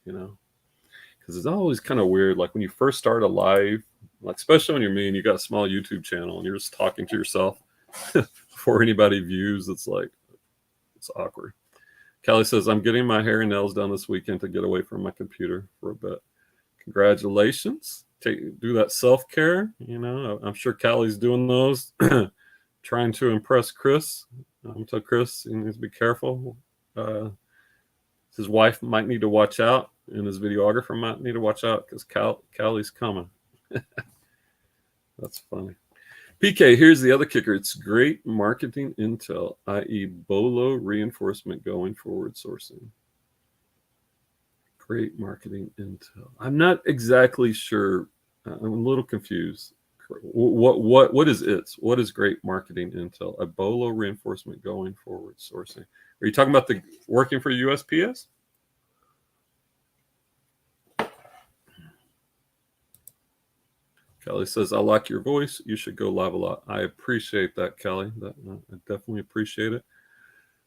because it's always kind of weird. Like when you first start a live, like especially when you're me and you got a small YouTube channel and you're just talking to yourself before anybody views. It's awkward. Kelly says, I'm getting my hair and nails done this weekend to get away from my computer for a bit. Congratulations. Do that self-care. I'm sure Callie's doing those, trying to impress Chris. Tell Chris he needs to be careful. His wife might need to watch out, and his videographer might need to watch out because Callie's coming. That's funny. PK, here's the other kicker. It's great marketing intel, i.e. BOLO reinforcement going forward sourcing. Great marketing intel. I'm not exactly sure. I'm a little confused. What is it? What is great marketing intel? A BOLO reinforcement going forward sourcing. Are you talking about the working for USPS? Kelly says, I like your voice. You should go live a lot. I appreciate that, Kelly. I definitely appreciate it.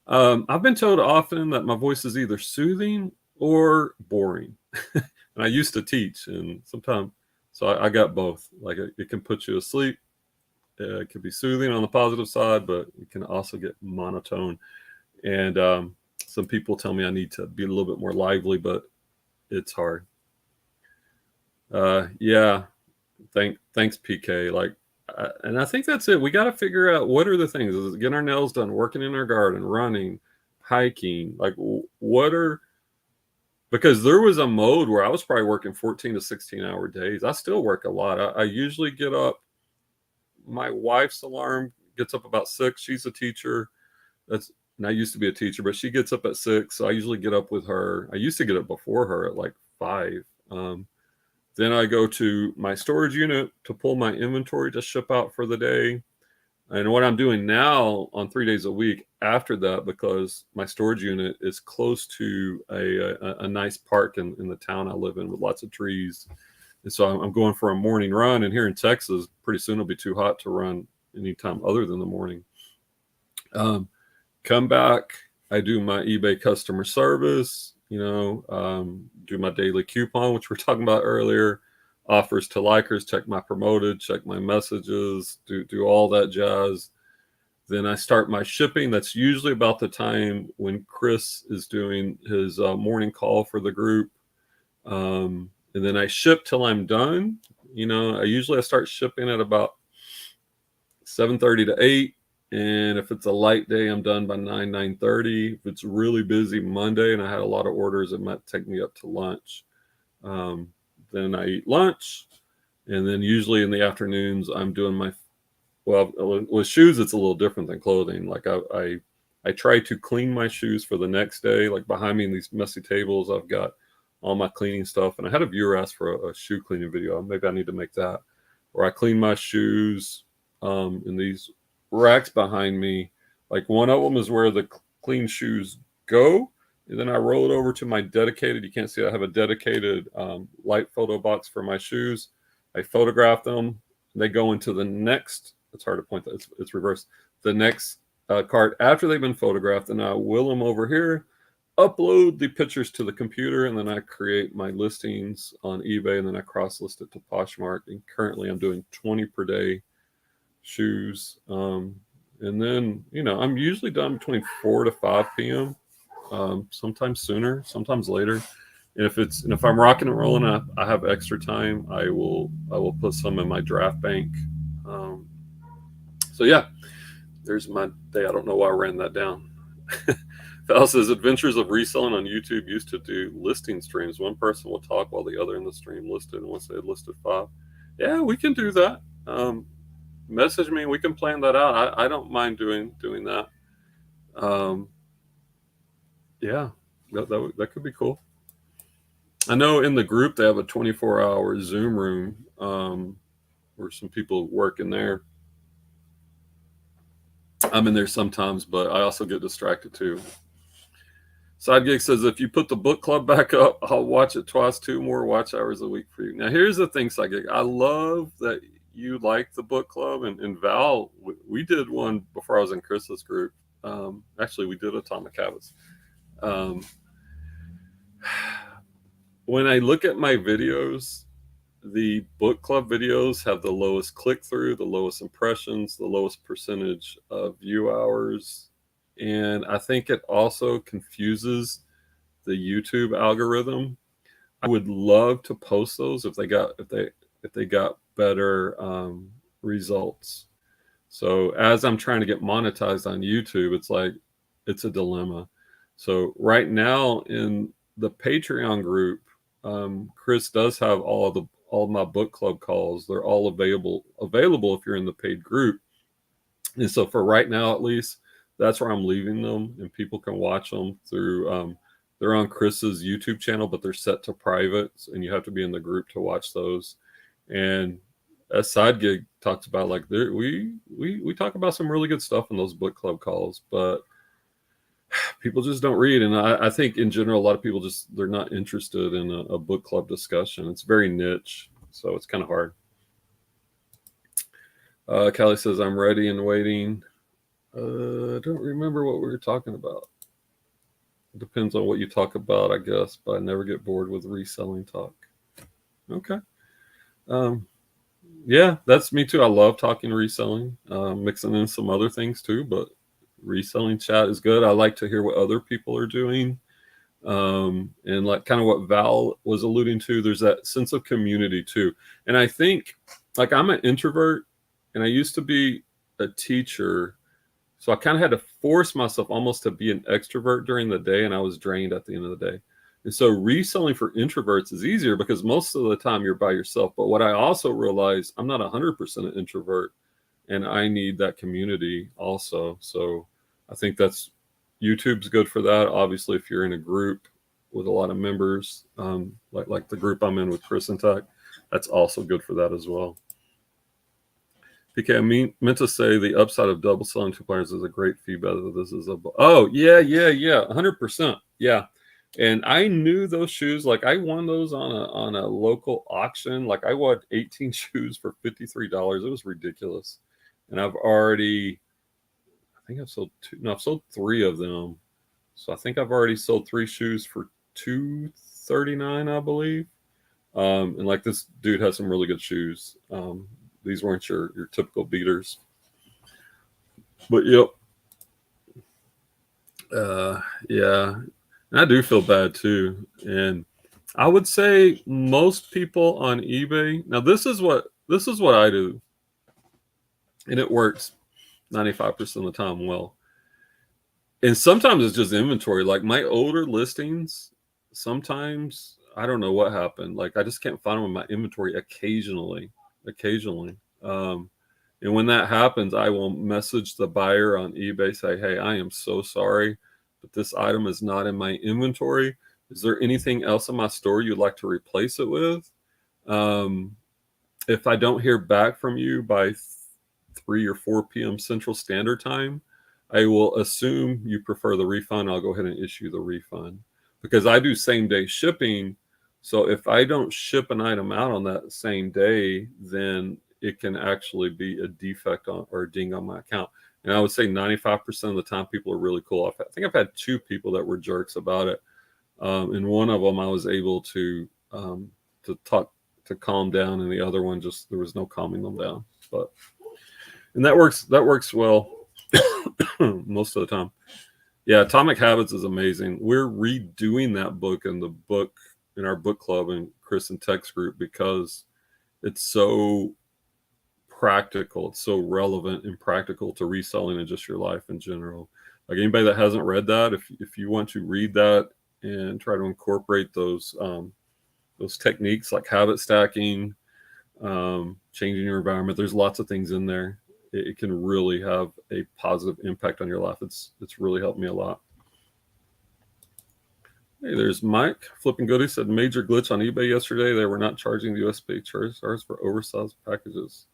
I've been told often that my voice is either soothing or boring. And I used to teach, and sometimes, so I got both. Like it can put you to sleep. It can be soothing on the positive side, but it can also get monotone. And some people tell me I need to be a little bit more lively, but it's hard. Yeah. Thanks, PK. And I think that's it. We got to figure out what are the things. Is it getting our nails done, working in our garden, running, hiking? Because there was a mode where I was probably working 14 to 16-hour days. I still work a lot. I usually get up. My wife's alarm gets up about 6. She's a teacher. And I used to be a teacher, but she gets up at 6. So I usually get up with her. I used to get up before her at like 5. Then I go to my storage unit to pull my inventory to ship out for the day. And what I'm doing now on 3 days a week after that, because my storage unit is close to a nice park in the town I live in with lots of trees. And so I'm going for a morning run. And here in Texas, pretty soon it'll be too hot to run anytime other than the morning. Come back. I do my eBay customer service. Do my daily coupon, which we were talking about earlier, offers to likers, check my promoted, check my messages, do all that jazz. Then I start my shipping. That's usually about the time when Chris is doing his morning call for the group. And then I ship till I'm done. I start shipping at about 7:30 to 8. And if it's a light day, I'm done by 9:30. If it's really busy Monday and I had a lot of orders, it might take me up to lunch. Then I eat lunch. And then usually in the afternoons, I'm doing with shoes, it's a little different than clothing. Like I try to clean my shoes for the next day. Like behind me in these messy tables, I've got all my cleaning stuff. And I had a viewer ask for a shoe cleaning video. Maybe I need to make that. Where I clean my shoes in these racks behind me. Like one of them is where the clean shoes go, and then I roll it over to my dedicated. You can't see I have a dedicated light photo box for my shoes. I photograph them. They go into the next. It's hard to point that. It's reversed. The next cart after they've been photographed, and I wheel them over here, upload the pictures to the computer, and then I create my listings on eBay, and then I cross list it to Poshmark. And currently I'm doing 20 per day shoes. And then, I'm usually done between 4 to 5 p.m. Sometimes sooner, sometimes later. And if I'm rocking and rolling, I have extra time, I will put some in my draft bank. So yeah, there's my day. I don't know why I ran that down. Val says Adventures of Reselling on YouTube used to do listing streams. One person will talk while the other in the stream listed, and once they had listed 5. Yeah, we can do that. Message me, we can plan that out. I don't mind doing that. Yeah, that could be cool. I know in the group they have a 24-hour Zoom room where some people work in there. I'm in there sometimes, but I also get distracted too. Side Gig says, if you put the book club back up, I'll watch it twice, 2 more watch hours a week for you. Now, here's the thing, Side Gig. I love that you like the book club. And Val, we did one before I was in Chris's group. Actually, we did Atomic Habits. When I look at my videos, the book club videos have the lowest click-through, the lowest impressions, the lowest percentage of view hours. And I think it also confuses the YouTube algorithm. I would love to post those if they got better results. So as I'm trying to get monetized on YouTube, it's a dilemma. So right now in the Patreon group, Chris does have all my book club calls. They're all available if you're in the paid group. And so for right now, at least, that's where I'm leaving them, and people can watch them through. They're on Chris's YouTube channel, but they're set to private, and you have to be in the group to watch those. And as Side Gig talks about, like we talk about some really good stuff in those book club calls, but people just don't read. And I think in general, a lot of people they're not interested in a book club discussion. It's very niche, so it's kind of hard. Callie says, I'm ready and waiting. I don't remember what we were talking about. It depends on what you talk about, I guess, but I never get bored with reselling talk. Okay. Yeah, that's me too. I love talking reselling, mixing in some other things too, but reselling chat is good. I like to hear what other people are doing. And like kind of what Val was alluding to, there's that sense of community too. And I think, like, I'm an introvert, and I used to be a teacher, so I kind of had to force myself almost to be an extrovert during the day, and I was drained at the end of the day. And so reselling for introverts is easier because most of the time you're by yourself. But what I also realized, I'm not 100% an introvert, and I need that community also. So I think YouTube's good for that. Obviously, if you're in a group with a lot of members, like the group I'm in with Chris and Tech, that's also good for that as well. PK, I meant to say the upside of double selling 2 players is a great feedback that this is yeah, 100%. Yeah. And I knew those shoes, like I won those on a local auction. Like I won 18 shoes for $53. It was ridiculous. And I've sold 2. No, I've sold 3 of them. So I think I've already sold 3 shoes for $239, I believe. And like this dude has some really good shoes. These weren't your typical beaters. But yep. Yeah. And I do feel bad too. And I would say most people on eBay, now this is what I do. And it works 95% of the time well. And sometimes it's just inventory. Like my older listings, sometimes I don't know what happened. Like I just can't find them in my inventory occasionally. And when that happens, I will message the buyer on eBay, say, hey, I am so sorry, but this item is not in my inventory. Is there anything else in my store you'd like to replace it with? If I don't hear back from you by 3 or 4 p.m. Central Standard Time, I will assume you prefer the refund. I'll go ahead and issue the refund because I do same day shipping. So if I don't ship an item out on that same day, then it can actually be a defect on or a ding on my account. And I would say 95% of the time people are really cool. I think I've had 2 people that were jerks about it. And one of them I was able to talk to calm down, and the other one just there was no calming them down. But and that works well most of the time. Yeah, Atomic Habits is amazing. We're redoing that book in our book club and Chris and Tech's group because it's so practical. It's so relevant and practical to reselling and just your life in general. Like anybody that hasn't read that, if you want to read that and try to incorporate those techniques like habit stacking, changing your environment, there's lots of things in there. It can really have a positive impact on your life. It's really helped me a lot. Hey, there's Mike. Flipping Goody said major glitch on eBay yesterday. They were not charging the USB charges for oversized packages.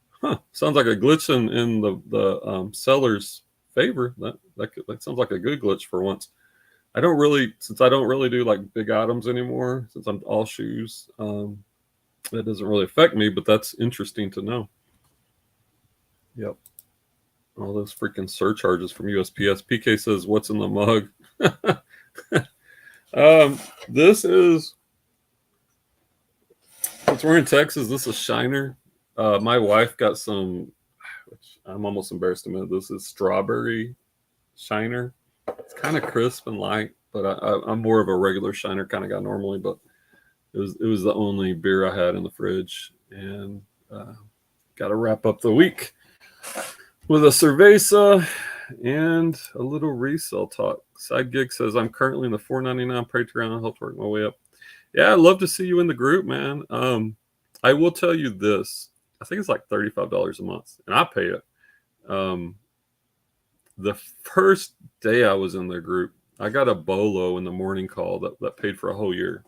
Huh. Sounds like a glitch in the seller's favor. That sounds like a good glitch for once. Since I don't really do like big items anymore, since I'm all shoes, that doesn't really affect me, but that's interesting to know. Yep. All those freaking surcharges from USPS. PK says, what's in the mug? This is, since we're in Texas, this is Shiner. My wife got some, which I'm almost embarrassed to admit, this is strawberry Shiner. It's kind of crisp and light, but I'm more of a regular Shiner kind of guy normally, but it was the only beer I had in the fridge, and got to wrap up the week with a cerveza and a little resale talk. Side Gig says, I'm currently in the $4.99 Patreon. I hope to work my way up. Yeah, I'd love to see you in the group, man. I will tell you this. I think it's like $35 a month, and I pay it. The first day I was in the group, I got a bolo in the morning call that paid for a whole year.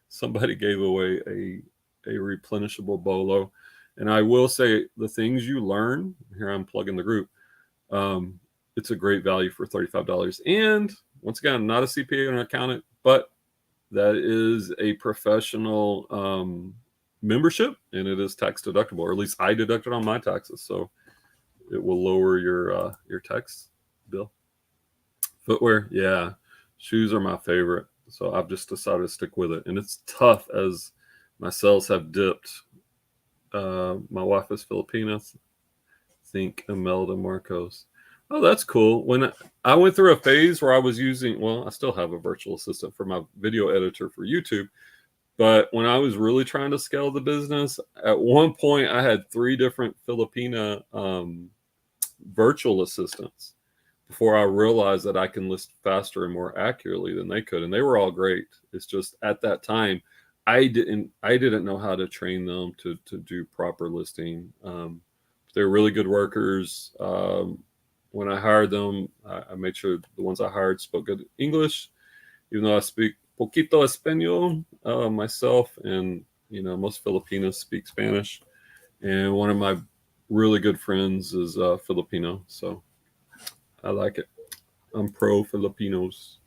Somebody gave away a replenishable bolo. And I will say the things you learn, here I'm plugging the group, it's a great value for $35. And once again, I'm not a CPA or an accountant, but that is a professional membership, and it is tax deductible, or at least I deduct it on my taxes. So it will lower your tax bill. Footwear, yeah. Shoes are my favorite. So I've just decided to stick with it. And it's tough as my sales have dipped. My wife is Filipina. Think Imelda Marcos. Oh, that's cool. When I went through a phase where I was using, I still have a virtual assistant for my video editor for YouTube. But when I was really trying to scale the business, at one point I had 3 different Filipina virtual assistants before I realized that I can list faster and more accurately than they could. And they were all great. It's just at that time, I didn't know how to train them to do proper listing. They're really good workers. When I hired them, I made sure the ones I hired spoke good English, even though I speak poquito español myself, and most Filipinos speak Spanish. And one of my really good friends is Filipino, so I like it. I'm pro Filipinos.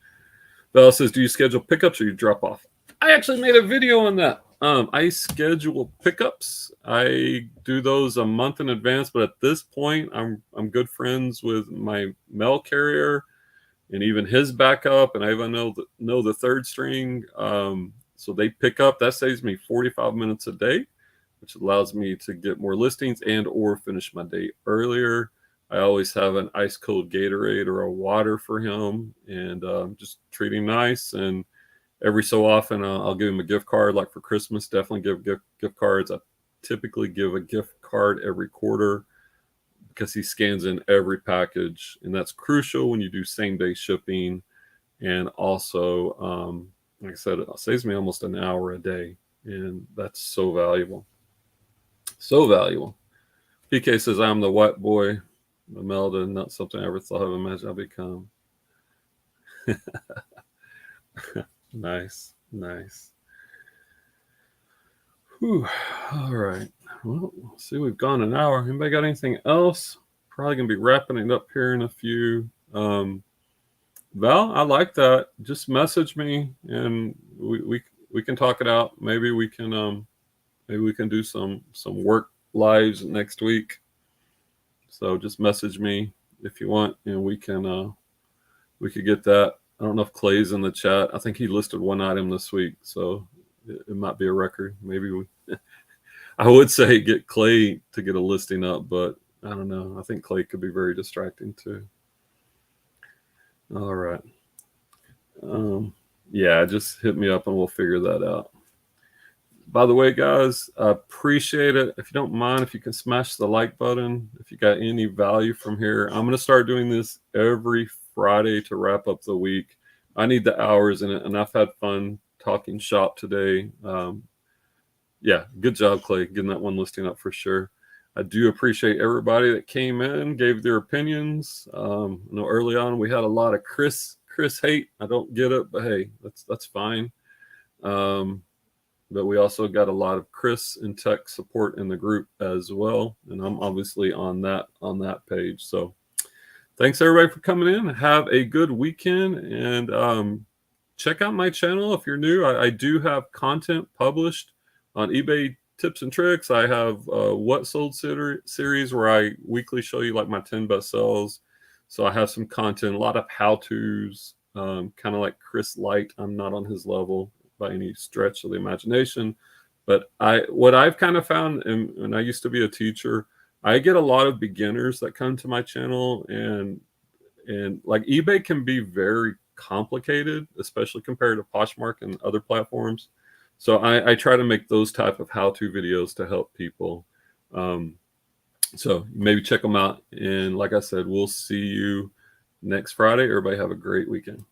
Bella says, do you schedule pickups or you drop off? I actually made a video on that. I schedule pickups. I do those a month in advance, but at this point, I'm good friends with my mail carrier and even his backup, and I even know the third string. So they pick up. That saves me 45 minutes a day, which allows me to get more listings and or finish my day earlier. I always have an ice cold Gatorade or a water for him, and just treat him nice. And every so often, I'll give him a gift card. Like for Christmas, definitely give gift cards. I typically give a gift card every quarter because he scans in every package, and that's crucial when you do same day shipping. And also, like I said, it saves me almost an hour a day, and that's so valuable. So valuable. PK says, I'm the white boy, Imelda, not something I ever thought of imagined I'd become. Nice. Whew. All right. Well, let's see, we've gone an hour. Anybody got anything else probably gonna be wrapping it up here in a few. Val, I like that. Just message me and we can talk it out. Maybe we can do some work lives next week. So just message me if you want, and we could get that. I don't know if Clay's in the chat. I think he listed one item this week, so it might be a record. Maybe I would say get Clay to get a listing up, but I don't know. I think Clay could be very distracting too. All right. Yeah, just hit me up and we'll figure that out. By the way, guys, I appreciate it. If you don't mind, if you can smash the like button, if you got any value from here, I'm going to start doing this every Friday to wrap up the week. I need the hours in it, and I've had fun talking shop today. Yeah, good job, Clay, getting that one listing up for sure. I do appreciate everybody that came in, gave their opinions. I know early on we had a lot of Chris hate. I don't get it, but hey, that's fine. But we also got a lot of Chris and tech support in the group as well, and I'm obviously on that page. So thanks everybody for coming in. Have a good weekend, and check out my channel if you're new. I do have content published on eBay tips and tricks. I have What Sold series where I weekly show you like my 10 best sells. So I have some content, a lot of how-tos, kind of like Chris Light. I'm not on his level by any stretch of the imagination, but what I've kind of found, and I used to be a teacher, I get a lot of beginners that come to my channel, and like eBay can be very complicated, especially compared to Poshmark and other platforms. So I try to make those type of how-to videos to help people. So maybe check them out. And like I said, we'll see you next Friday. Everybody have a great weekend.